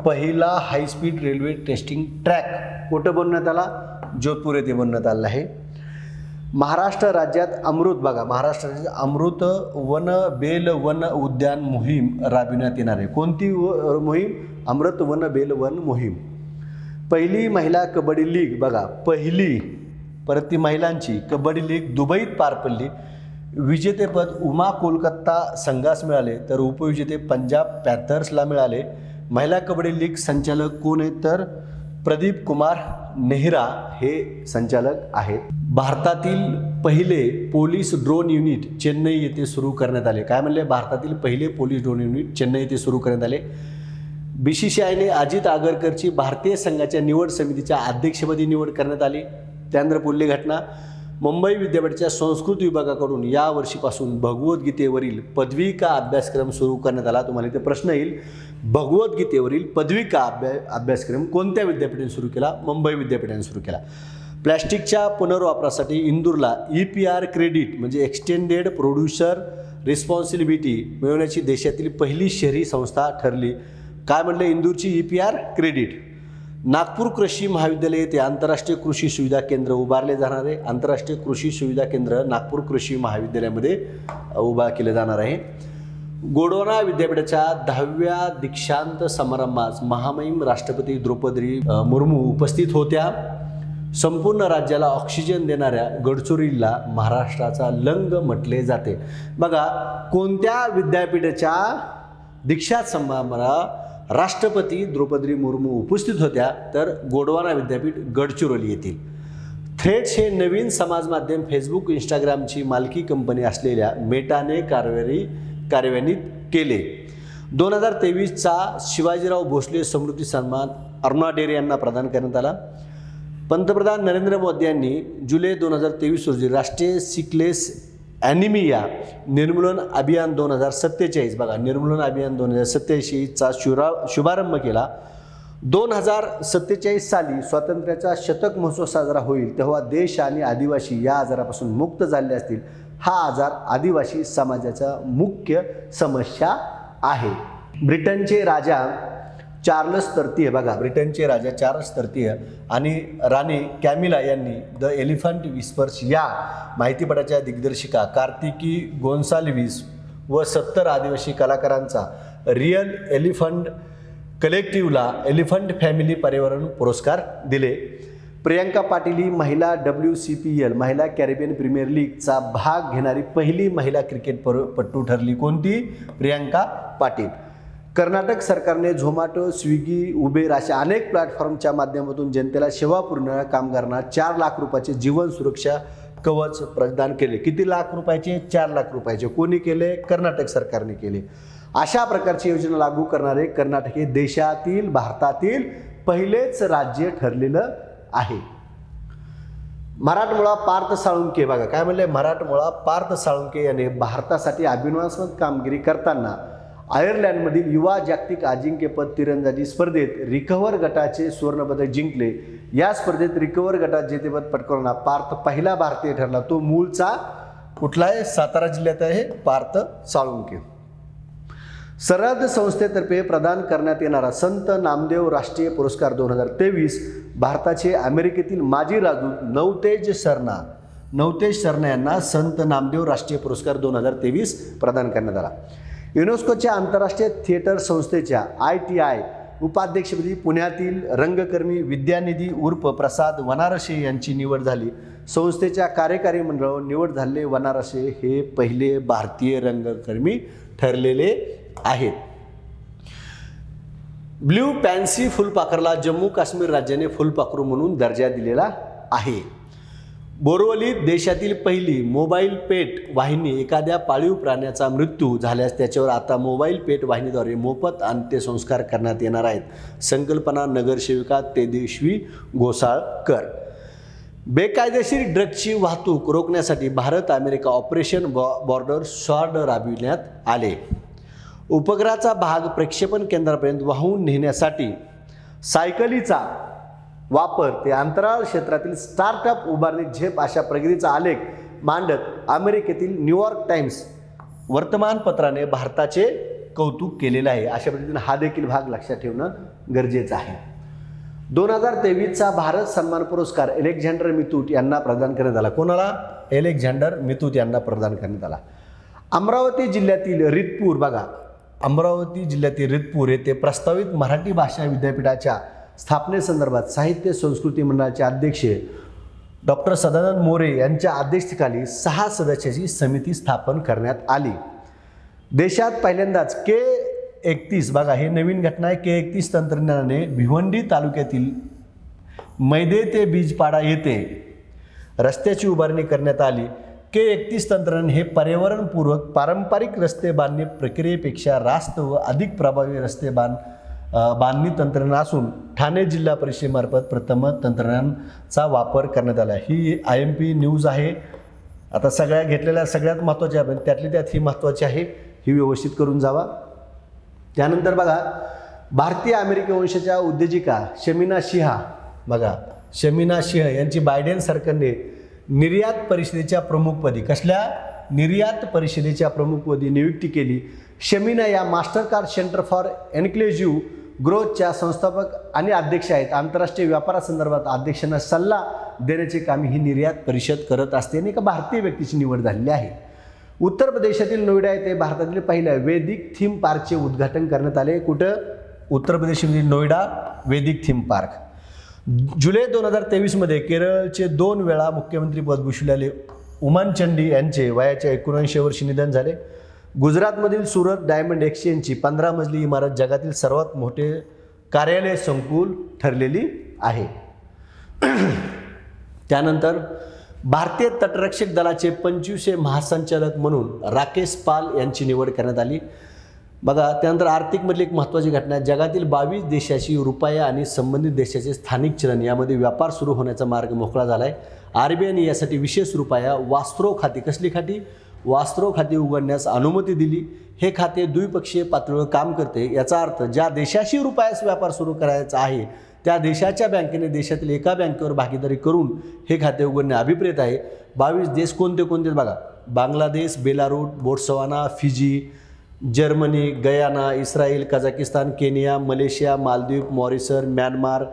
पहिला हायस्पीड रेल्वे टेस्टिंग ट्रॅक कुठं बनवण्यात आला? जोधपूर येथे बनवण्यात आला आहे. महाराष्ट्र राज्यात अमृत, बघा महाराष्ट्र राज्यात अमृत वन बेल वन उद्यान मोहीम राबविण्यात येणार आहे. कोणती मोहीम? अमृत वन बेल वन मोहीम. पहिली महिला कबड्डी लीग, बघा पहिली परत ती महिलांची कबड्डी लीग दुबईत पार पडली. विजेतेपद उमा कोलकाता संघास मिळाले, तर उपविजेते पंजाब पॅथर्सला मिळाले. महिला कबड्डी लीग संचालक कोण आहेत? तर प्रदीप कुमार नेहरा हे संचालक आहेत. भारतातील पहिले पोलीस ड्रोन युनिट चेन्नई येथे सुरू करण्यात आले. काय म्हणले? भारतातील पहिले पोलीस ड्रोन युनिट चेन्नई येथे सुरू करण्यात आले. BCCIने अजित आगरकरची भारतीय संघाच्या निवड समितीच्या अध्यक्षपदी निवड करण्यात आली. त्यानंतर पुढली घटना, मुंबई विद्यापीठाच्या संस्कृत विभागाकडून या वर्षीपासून भगवद्गीतेवरील पदवी का अभ्यासक्रम सुरू करण्यात आला. तुम्हाला इथे प्रश्न येईल, भगवद्गीतेवरील पदवी का अभ्यासक्रम कोणत्या विद्यापीठाने सुरू केला? मुंबई विद्यापीठाने सुरू केला. प्लॅस्टिकच्या पुनर्वापरासाठी इंदूरला EPR क्रेडिट म्हणजे एक्सटेंडेड प्रोड्युसर रिस्पॉन्सिबिलिटी मिळवण्याची देशातील पहिली शहरी संस्था ठरली. काय म्हणले? इंदूरची EPR क्रेडिट. नागपूर कृषी महाविद्यालय येथे आंतरराष्ट्रीय कृषी सुविधा केंद्र उभारले जाणार आहे. आंतरराष्ट्रीय कृषी सुविधा केंद्र नागपूर कृषी महाविद्यालयामध्ये उभा केले जाणार आहे. गोंडवाना विद्यापीठाच्या 10व्या दीक्षांत समारंभास महामहिम राष्ट्रपती द्रौपदी मुर्मू उपस्थित होत्या. संपूर्ण राज्याला ऑक्सिजन देणाऱ्या गडचिरोलीला महाराष्ट्राचा लंग म्हटले जाते. बघा, कोणत्या विद्यापीठाच्या दीक्षांत समारंभाला राष्ट्रपती द्रौपदी मुर्मू उपस्थित होत्या? तर गोंडवाना विद्यापीठ गडचिरोली येथील. थ्रेड्स हे नवीन समाज माध्यम फेसबुक इंस्टाग्रामची मालकी कंपनी असलेल्या मेटाने कार्यान्वित केले. 2023चा शिवाजीराव भोसले स्मृती सन्मान अरुणा डेरे यांना प्रदान करण्यात आला. पंतप्रधान नरेंद्र मोदी यांनी जुलै 2023 रोजी राष्ट्रीय सिकलेस ॲनिमिया निर्मूलन अभियान 2047, बघा निर्मूलन अभियान 2047चा शुभारंभ केला. 2047 साली स्वातंत्र्याचा शतक महोत्सव साजरा होईल तेव्हा देश आणि आदिवासी या आजारापासून मुक्त झाले असतील. हा आजार आदिवासी समाजाचा मुख्य समस्या आहे. ब्रिटनचे राजा चार्ल्स तृतीय, बघा ब्रिटनचे राजा चार्ल्स तृतीय आणि राणी कॅमिला यांनी द एलिफंट विस्पर्स या माहितीपटाच्या दिग्दर्शिका कार्तिकी गोन्साल्विस व 70 आदिवासी कलाकारांचा रिअल एलिफंट कलेक्टिव्हला एलिफंट फॅमिली पर्यावरण पुरस्कार दिले. प्रियांका पाटील ही महिला WCPL महिला कॅरिबियन प्रीमियर लीगचा भाग घेणारी पहिली महिला क्रिकेटपटू ठरली. कोणती? प्रियांका पाटील. कर्नाटक सरकारने झोमॅटो, स्विगी, उबेर अशा अनेक प्लॅटफॉर्मच्या माध्यमातून जनतेला सेवा पुरवणाऱ्या कामगारांना 4 लाख रुपयाचे जीवन सुरक्षा कवच प्रदान केले. किती लाख रुपयाचे? 4 लाख रुपयाचे. कोणी केले? कर्नाटक सरकारने केले. अशा प्रकारची योजना लागू करणारे कर्नाटक हे देशातील भारतातील पहिलेच राज्य ठरलेलं आहे. मराठमोळा पार्थ साळुंके, बघा काय म्हणले? मराठमोळा पार्थ साळुंके याने भारतासाठी अभिनवात्मक कामगिरी करताना आयर्लंडमधील युवा जागतिक अजिंक्यपद तिरंदाजी स्पर्धेत रिकव्हर गटाचे सुवर्णपदक जिंकले. या स्पर्धेत रिकव्हर गटात जेतेपद पटकावणारा पार्थ पहिला भारतीय ठरला. तो मूळचा कुठला आहे? सातारा जिल्ह्यात आहे पार्थ साळुंके. सरहद संस्थेतर्फे प्रदान करण्यात येणारा संत नामदेव राष्ट्रीय पुरस्कार 2023 भारताचे अमेरिकेतील माजी राजदूत नवतेज सरना यांना संत नामदेव राष्ट्रीय पुरस्कार 2023 प्रदान करण्यात आला. युनेस्कोच्या आंतरराष्ट्रीय थिएटर संस्थेच्या ITI उपाध्यक्षपदी पुण्यातील रंगकर्मी विद्यानिधी उर्फ प्रसाद वनारसे यांची निवड झाली. संस्थेच्या कार्यकारी मंडळावर निवड झालेले वनारसे हे पहिले भारतीय रंगकर्मी ठरलेले आहेत. ब्ल्यू पॅन्सी फुलपाखरला जम्मू काश्मीर राज्याने फुलपाखरू म्हणून दर्जा दिलेला आहे. बोरवलीत देशातील पहिली मोबाईल पेट वाहिनी एखाद्या पाळीव प्राण्याचा मृत्यू झाल्यास त्याच्यावर आता मोबाईल पेट वाहिनीद्वारे मोफत अंत्यसंस्कार करण्यात येणार आहेत. संकल्पना नगरसेविका तेजस्वी घोसाळकर. बेकायदेशीर ड्रग्जची वाहतूक रोखण्यासाठी Bharat America operation border sword राबविण्यात आले. उपग्रहाचा भाग प्रक्षेपण केंद्रापर्यंत वाहून नेण्यासाठी सायकलीचा वापर ते अंतराळ क्षेत्रातील स्टार्टअप उभारणी झेप अशा प्रगतीचा आलेख मांडत अमेरिकेतील न्यूयॉर्क टाइम्स वर्तमानपत्राने भारताचे कौतुक केलेले आहे. अशा पद्धतीने हा देखील भाग लक्षात ठेवणं गरजेचं आहे. 2023चा भारत सन्मान पुरस्कार अलेक्झांडर मितूट यांना प्रदान करण्यात आला. कोणाला? अलेक्झांडर मितूट यांना प्रदान करण्यात आला. अमरावती जिल्ह्यातील रितपूर बघा, अमरावती जिल्ह्यातील रितपूर येथे प्रस्तावित मराठी भाषा विद्यापीठाच्या स्थापनेसंदर्भात साहित्य संस्कृती मंडळाचे अध्यक्ष डॉक्टर सदानंद मोरे यांच्या अध्यक्षतेखाली 6 सदस्याची समिती स्थापन करण्यात आली. देशात पहिल्यांदाच K31 बघा, हे नवीन घटना आहे. K31 तंत्रज्ञानाने भिवंडी तालुक्यातील मैदे ते बीजपाडा येथे रस्त्याची उभारणी करण्यात आली. K31 तंत्रज्ञान हे पर्यावरणपूरक पारंपरिक रस्ते बांधणी प्रक्रियेपेक्षा रास्त व अधिक प्रभावी रस्ते बांधणी तंत्रज्ञान असून ठाणे जिल्हा परिषदेमार्फत प्रथम तंत्रज्ञानाचा वापर करण्यात आला. ही IMP न्यूज आहे. आता सगळ्या घेतलेल्या सगळ्यात महत्त्वाच्या आहे, त्यातली त्यात ही महत्त्वाची आहे, ही व्यवस्थित करून जावा. त्यानंतर बघा, भारतीय अमेरिकी वंशाच्या उद्योजिका शमीना शिहा बघा, शमीना शिहा यांची बायडेन सरकारने निर्यात परिषदेच्या प्रमुखपदी, कसल्या? निर्यात परिषदेच्या प्रमुखपदी नियुक्ती केली. शमीना या मास्टरकार्ड सेंटर फॉर एन्क्लेजिव्ह ग्रोथच्या संस्थापक आणि अध्यक्ष आहेत. आंतरराष्ट्रीय व्यापारासंदर्भात अध्यक्षांना सल्ला देण्याचे काम ही निर्यात परिषद करत असते आणि एका भारतीय व्यक्तीची निवड झालेली आहे. उत्तर प्रदेशातील नोएडा येथे भारतातील पहिल्या वैदिक थीम पार्कचे उद्घाटन करण्यात आले. कुठं? उत्तर प्रदेशमधील नोएडा वैदिक थीम पार्क. जुलै 2023मध्ये केरळचे 2 वेळा मुख्यमंत्रीपद भूषवलेले उमानचंडी यांचे वयाच्या 79 वर्षी निधन झाले. गुजरातमधील सुरत डायमंड एक्सचेंजची 15 मजली इमारत जगातील सर्वात मोठे कार्यालय संकुल ठरलेली आहे. त्यानंतर भारतीय तटरक्षक दलाचे 25वे महासंचालक म्हणून राकेश पाल यांची निवड करण्यात आली. बघा, त्यानंतर आर्थिकमधली एक महत्त्वाची घटना आहे. जगातील 22 देशाशी रुपया आणि संबंधित देशाचे स्थानिक चलन यामध्ये व्यापार सुरू होण्याचा मार्ग मोकळा झाला आहे. RBIने यासाठी विशेष रुपया वास्त्रो खाती, कसली खाती? वास्त्रो खाते उघडण्यास अनुमती दिली. हे खाते द्विपक्षीय पातळीवर काम करते. याचा अर्थ ज्या देशाशी रुपयास व्यापार सुरू करायचा आहे त्या देशाच्या बँकेने देशातील एका बँकेवर भागीदारी करून हे खाते उघडणे अभिप्रेत आहे. 22 देश कोणते कोणते बघा, Bangladesh, Belarus, Botswana, Fiji, Germany, Guyana, Israel, Kazakhstan, Kenya, Malaysia, Maldives, Mauritius, Myanmar,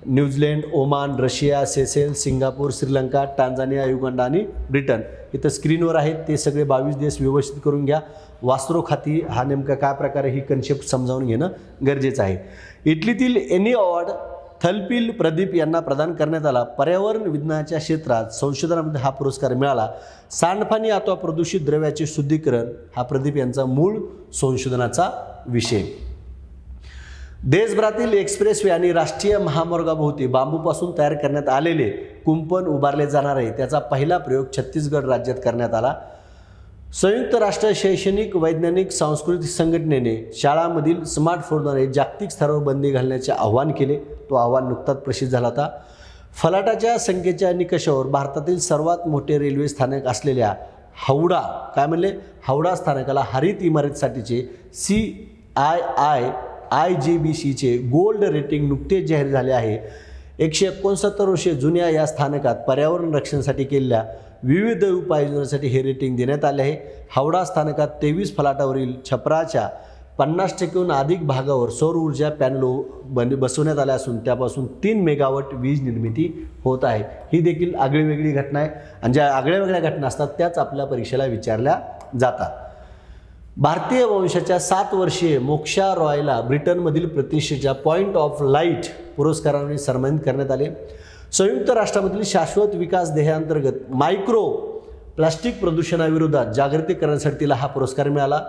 New Zealand, Oman, Russia, Seychelles, Singapore, Sri Lanka, Tanzania, Uganda आणि ब्रिटन. इथं स्क्रीनवर आहेत ते सगळे 22 देश व्यवस्थित करून घ्या. वास्त्रो खाती हा नेमका काय प्रकारे ही कन्सेप्ट समजावून घेणं गरजेचं आहे. इटलीतील एनी अवॉर्ड थलपील प्रदीप यांना प्रदान करण्यात आला. पर्यावरण विज्ञानाच्या क्षेत्रात संशोधनामध्ये हा पुरस्कार मिळाला. सांडपाणी अथवा प्रदूषित द्रव्याचे शुद्धीकरण हा प्रदीप यांचा मूळ संशोधनाचा विषय. देशभरातील एक्सप्रेसवे आणि राष्ट्रीय महामार्गाभोवती बांबूपासून तयार करण्यात आलेले कुंपण उभारले जाणार आहे. त्याचा पहिला प्रयोग छत्तीसगड राज्यात करण्यात आला. संयुक्त राष्ट्र शैक्षणिक, वैज्ञानिक, सांस्कृतिक संघटनेने शाळांमधील स्मार्टफोनद्वारे जागतिक स्तरावर बंदी घालण्याचे आवाहन केले. तो आवाहन नुकताच प्रसिद्ध झाला होता. फलाटाच्या संख्येच्या निकषावर भारतातील सर्वात मोठे रेल्वे स्थानक असलेल्या हावडा काय म्हणले हावडा स्थानकाला हरित इमारतीसाठीचे CIIGBCचे गोल्ड रेटिंग नुकतेच जाहीर झाले आहे. 169 वर्षे जुन्या या स्थानकात पर्यावरण रक्षणासाठी केलेल्या विविध उपाययोजनांसाठी हे रेटिंग देण्यात आले आहे. हावडा स्थानकात 23 फलाटावरील छपराच्या 50%हून अधिक भागावर सौर ऊर्जा पॅनल बसवण्यात आले असून त्यापासून 3 मेगावॉट वीज निर्मिती होत आहे. ही देखील आगळीवेगळी घटना आहे आणि ज्या आगळ्यावेगळ्या घटना असतात त्याच आपल्या परीक्षेला विचारल्या जातात. भारतीय वंशाच्या 7 वर्षीय मोक्षा रॉयला ब्रिटनमधील प्रतिष्ठेच्या पॉईंट ऑफ लाईट पुरस्काराने सन्मानित करण्यात आले. संयुक्त राष्ट्रामधील शाश्वत विकास ध्येयांतर्गत मायक्रो प्लास्टिक प्रदूषणाविरोधात जागृती करण्यासाठी तिला हा पुरस्कार मिळाला.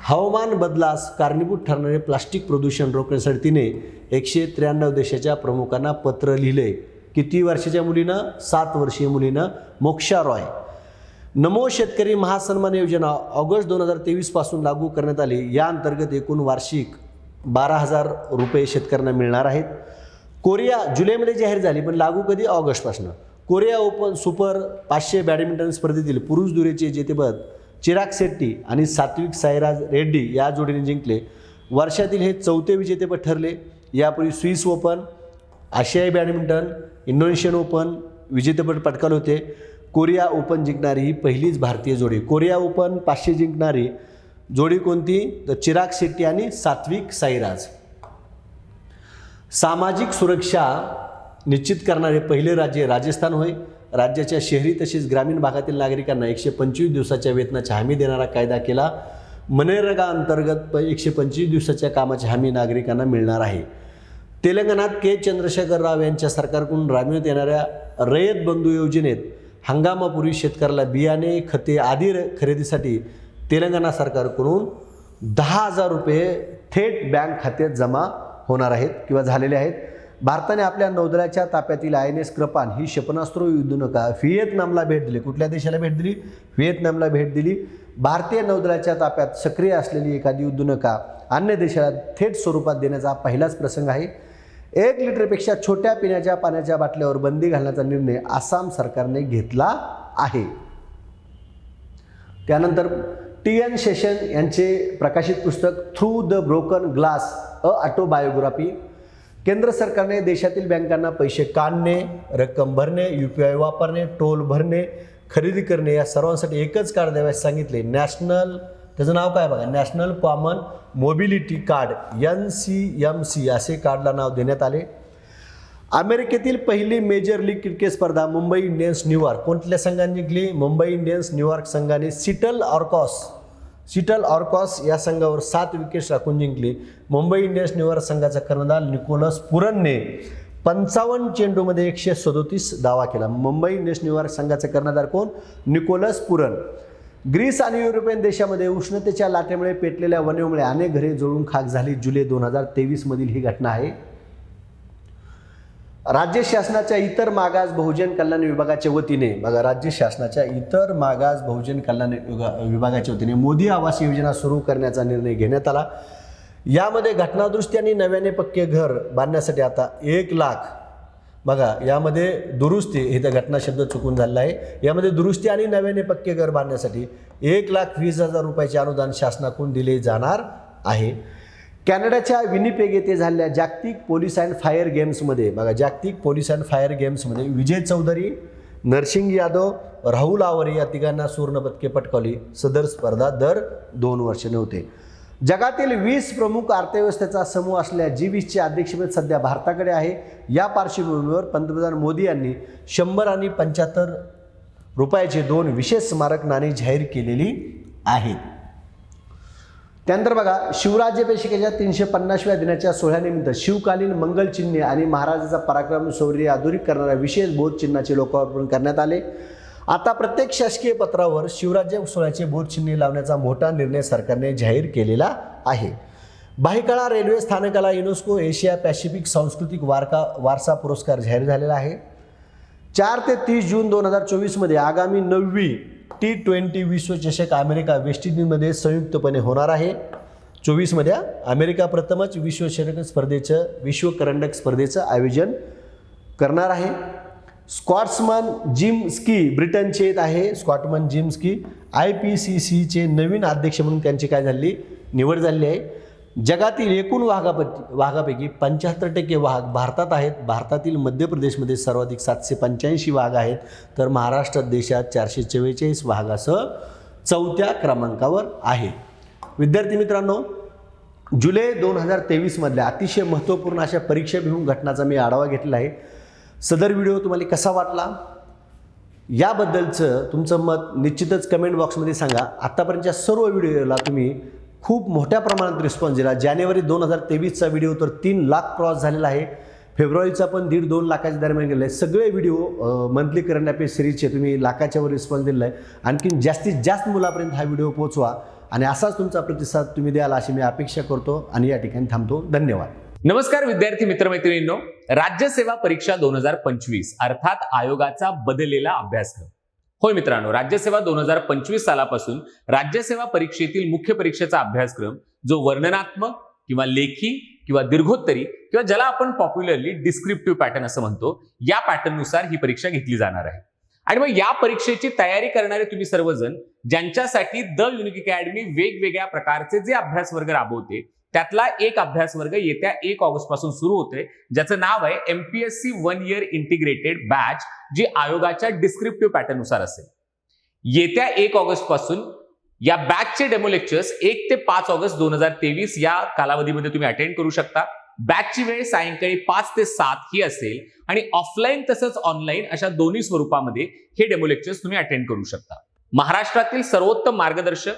हवामान बदलास कारणीभूत ठरणारे प्लास्टिक प्रदूषण रोखण्यासाठी तिने 193 देशाच्या प्रमुखांना पत्र लिहिले. किती वर्षाच्या मुलीनं? 7 वर्षीय मुलीनं मोक्षा रॉय. नमो शेतकरी महासन्मान योजना ऑगस्ट 2023 पासून लागू करण्यात आली. या अंतर्गत एकूण वार्षिक 12,000 रुपये शेतकऱ्यांना मिळणार आहेत. कोरिया जुलैमध्ये जाहीर झाली पण लागू कधी? ऑगस्टपासून. कोरिया ओपन सुपर 500 बॅडमिंटन स्पर्धेतील पुरुष दुहेरीचे जेतेपद चिराग शेट्टी आणि सात्विक साईराज रेड्डी या जोडीने जिंकले. वर्षातील हे 4थे विजेतेपद ठरले. यापूर्वी स्विस ओपन, आशियाई बॅडमिंटन, इंडोनेशियन ओपन विजेतेपद पटकावले होते. कोरिया ओपन जिंकणारी ही पहिलीच भारतीय जोडी. कोरिया ओपन 500 जिंकणारी जोडी कोणती? तर चिराग शेट्टी आणि सात्विक साईराज. सामाजिक सुरक्षा निश्चित करणारे पहिले राज्य राजस्थान होय. राज्याच्या शहरी तसेच ग्रामीण भागातील नागरिकांना 125 दिवसाच्या वेतनाची हमी देणारा कायदा केला. मनरेगा अंतर्गत 125 दिवसाच्या कामाची हमी नागरिकांना मिळणार आहे. तेलंगणात के चंद्रशेखर राव यांच्या सरकारकडून राबविण्यात येणाऱ्या रयत बंधू योजनेत हंगामापूर्वी शेतकऱ्याला बियाणे खते आदी खरेदीसाठी तेलंगणा सरकारकडून 10,000 रुपये थेट बँक खात्यात जमा होणार आहेत किंवा झालेले आहेत. भारताने आपल्या नौदलाच्या ताफ्यातील INS कृपान ही क्षेपणास्त्र युद्धनौका व्हिएतनामला भेट दिली. कुठल्या देशाला भेट दिली? व्हिएतनामला भेट दिली. भारतीय नौदलाच्या ताफ्यात सक्रिय असलेली एखादी युद्धनौका अन्य देशाला थेट स्वरूपात देण्याचा पहिलाच प्रसंग आहे. 1 लिटरपेक्षा छोट्या पिण्याच्या पाण्याच्या बाटल्यावर बंदी घालण्याचा निर्णय आसाम सरकारने घेतला आहे. त्यानंतर TN शेषन यांचे प्रकाशित पुस्तक through the broken glass a autobiography. केंद्र सरकारने देशातील बँकांना पैसे काढणे, रक्कम भरणे, UPI वापरणे, टोल भरणे, खरेदी करणे या सर्वांसाठी एकच कार्ड द्यावयास सांगितले. नॅशनल, त्याचं नाव काय बघा, national common mobility card NCMC असे कार्डला नाव देण्यात आले. अमेरिकेतील पहिली मेजर लीग क्रिकेट स्पर्धा मुंबई इंडियन्स न्यूयॉर्क कोणत्या संघाने जिंकली? मुंबई इंडियन्स न्यूयॉर्क संघाने सिटल ऑर्कॉस या संघावर 7 विकेट्स राखून जिंकली. मुंबई इंडियन्स न्यूयॉर्क संघाचा कर्णधार निकोलस पुरनने 55 चेंडूमध्ये 137 धावा केला. मुंबई इंडियन्स न्यूयॉर्क संघाचा कर्णधार कोण? Nicholas Pooran. ग्रीस आणि युरोपियन देशामध्ये उष्णतेच्या लाटेमुळे पेटलेल्या वन्यमुळे अनेक घरे जळून खाक झाली. जुलै 2023 मधील ही घटना आहे. राज्य शासनाच्या इतर मागास बहुजन कल्याण विभागाच्या वतीने बघा, राज्य शासनाच्या इतर मागास बहुजन कल्याण विभागाच्या वतीने मोदी आवास योजना सुरू करण्याचा निर्णय घेण्यात आला. यामध्ये घटनादुरुस्ती आणि नव्याने पक्के घर बांधण्यासाठी आता 1 लाख बघा, यामध्ये दुरुस्ती, हे तर घटना शब्द चुकून झालेला आहे. यामध्ये दुरुस्ती आणि नव्याने पक्के घर बांधण्यासाठी 1,20,000 रुपयाचे अनुदान शासनाकडून दिले जाणार आहे. कॅनडाच्या विनिपेग येथे झालेल्या जागतिक पोलीस अँड फायर गेम्समध्ये बघा, जागतिक पोलीस अँड फायर गेम्समध्ये विजय चौधरी, नरसिंग यादव, राहुल आवरे या तिघांना सुवर्णपदके पटकावली. सदर स्पर्धा दर 2 वर्षांनी होते. जगातील 20 प्रमुख अर्थव्यवस्थेचा समूह असलेल्या G20चे अध्यक्षपद सध्या भारताकडे आहे. या पार्श्वभूमीवर पंतप्रधान मोदी यांनी 100 आणि 75 रुपयाचे 2 विशेष स्मारक नाणी जाहीर केलेली आहेत. त्यानंतर बघा, शिवराज्याभिषेकाच्या 350व्या दिनाच्या सोहळ्यानिमित्त शिवकालीन मंगल चिन्हे आणि महाराजाचा पराक्रम शौर्य अधोरेखित करणाऱ्या विशेष बोधचिन्हाचे लोकार्पण करण्यात आले. आता प्रत्येक शासकीय पत्रावर शिवराज्य सोहळ्याचे बोधचिन्हे लावण्याचा मोठा निर्णय सरकारने जाहीर केलेला आहे. भायखळा रेल्वे स्थानकाला युनेस्को एशिया पॅसिफिक सांस्कृतिक वारसा पुरस्कार जाहीर झालेला आहे. 4 ते 30 जून 2024 मध्ये आगामी 9वी T20 विश्वचषक अमेरिका वेस्ट इंडिजमध्ये संयुक्तपणे होणार आहे. 24 मध्ये अमेरिका प्रथमच विश्वचषक स्पर्धेचं विश्वकरंडक स्पर्धेचं आयोजन करणार आहे. स्कॉट्समन जिम स्की ब्रिटनचे आहे. स्कॉटमन जिम स्की IPCCचे नवीन अध्यक्ष म्हणून त्यांची काय झाली निवड झाली आहे. जगातील एकूण वाघापैकी 75% वाघ भारतात आहेत. भारतातील मध्य प्रदेशमध्ये सर्वाधिक 785 वाघ आहेत, तर महाराष्ट्रात देशात 444 वाघ असं 4थ्या क्रमांकावर आहे. विद्यार्थी मित्रांनो, जुलै 2023 मधल्या अतिशय महत्त्वपूर्ण अशा परीक्षा भिमुख घटनाचा मी आढावा घेतला आहे. सदर व्हिडिओ तुम्हाला कसा वाटला याबद्दलचं तुमचं मत निश्चितच कमेंट बॉक्समध्ये सांगा. आत्तापर्यंतच्या सर्व व्हिडिओला तुम्ही खूप मोठ्या प्रमाणात रिस्पॉन्स दिला. जानेवारी 2023चा व्हिडिओ तर 3 लाख क्रॉस झालेला आहे. फेब्रुवारीचा पण 1.5-2 लाखाच्या दरम्यान गेला आहे. सगळे व्हिडिओ मंथली करंट अफेअर्स सिरीजचे तुम्ही लाखाच्यावर रिस्पॉन्स दिला आहे. आणखीन जास्तीत जास्त मुलापर्यंत हा व्हिडिओ पोहोचवा आणि असाच तुमचा प्रतिसाद तुम्ही द्याल अशी मी अपेक्षा करतो आणि या ठिकाणी थांबतो. धन्यवाद. नमस्कार विद्यार्थी मित्रमैत्रिणींनो, राज्यसेवा परीक्षा 2025 अर्थात आयोगाचा बदललेला अभ्यासक्रम. होय मित्रांनो, राज्यसेवा 2025 सालापासून राज्यसेवा परीक्षेतील मुख्य परीक्षेचा अभ्यासक्रम जो वर्णनात्मक किंवा लेखी किंवा दीर्घोत्तरी किंवा ज्याला आपण पॉप्युलरली डिस्क्रिप्टिव्ह पॅटर्न असं म्हणतो, या पॅटर्ननुसार ही परीक्षा घेतली जाणार आहे. आणि मग या परीक्षेची तयारी करणारे तुम्ही सर्वजण ज्यांच्यासाठी द युनिक अकॅडमी वेगवेगळ्या प्रकारचे जे अभ्यास वर्ग राबवते, त्यातला एक अभ्यास वर्ग येत्या 1 ऑगस्ट पासून सुरू होतोय, ज्याचं नाव आहे MPSC 1 इयर इंटिग्रेटेड बॅच, जी आयोगाच्या डिस्क्रिप्टिव्ह पॅटर्न नुसार असेल. येत्या 1 ऑगस्ट पासून या बॅचचे डेमो लेक्चर्स 1 ते 5 ऑगस्ट 2023 या कालावधीमध्ये तुम्ही अटेंड करू शकता. बॅचची वेळ सायंकाळी 5 ते 7 ही असेल आणि ऑफलाईन तसंच ऑनलाईन अशा दोन्ही स्वरूपामध्ये हे डेमो लेक्चर्स तुम्ही अटेंड करू शकता. महाराष्ट्रातील सर्वोत्तम मार्गदर्शक,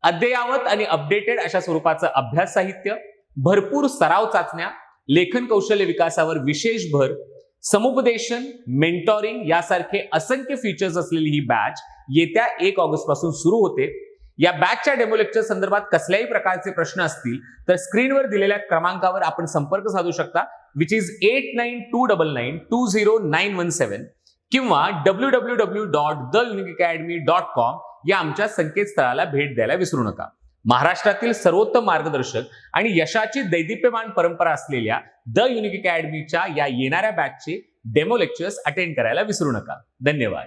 अद्ययावत आणि अपडेटेड अशा स्वरूपाचं अभ्यास साहित्य, भरपूर सराव चाचण्या, लेखन कौशल्य विकासावर विशेष भर, समुपदेशन, मेंटॉरिंग यासारखे असंख्य फीचर्स असलेली ही बॅच येत्या 1 ऑगस्ट पासून सुरू होते. या बॅचच्या डेमो लेक्चर संदर्भात कसल्याही प्रकारचे प्रश्न असतील तर स्क्रीनवर दिलेल्या क्रमांकावर आपण संपर्क साधू शकता, विच इज 8929920917 किंवा www.theunicacademy.com या आमच्या संकेतस्थळाला भेट द्यायला विसरू नका. महाराष्ट्रातील सर्वोत्तम मार्गदर्शक आणि यशाची दैदिप्यमान परंपरा असलेल्या द युनिक अकॅडमीच्या या येणाऱ्या बॅचचे डेमो लेक्चर्स अटेंड करायला विसरू नका. धन्यवाद.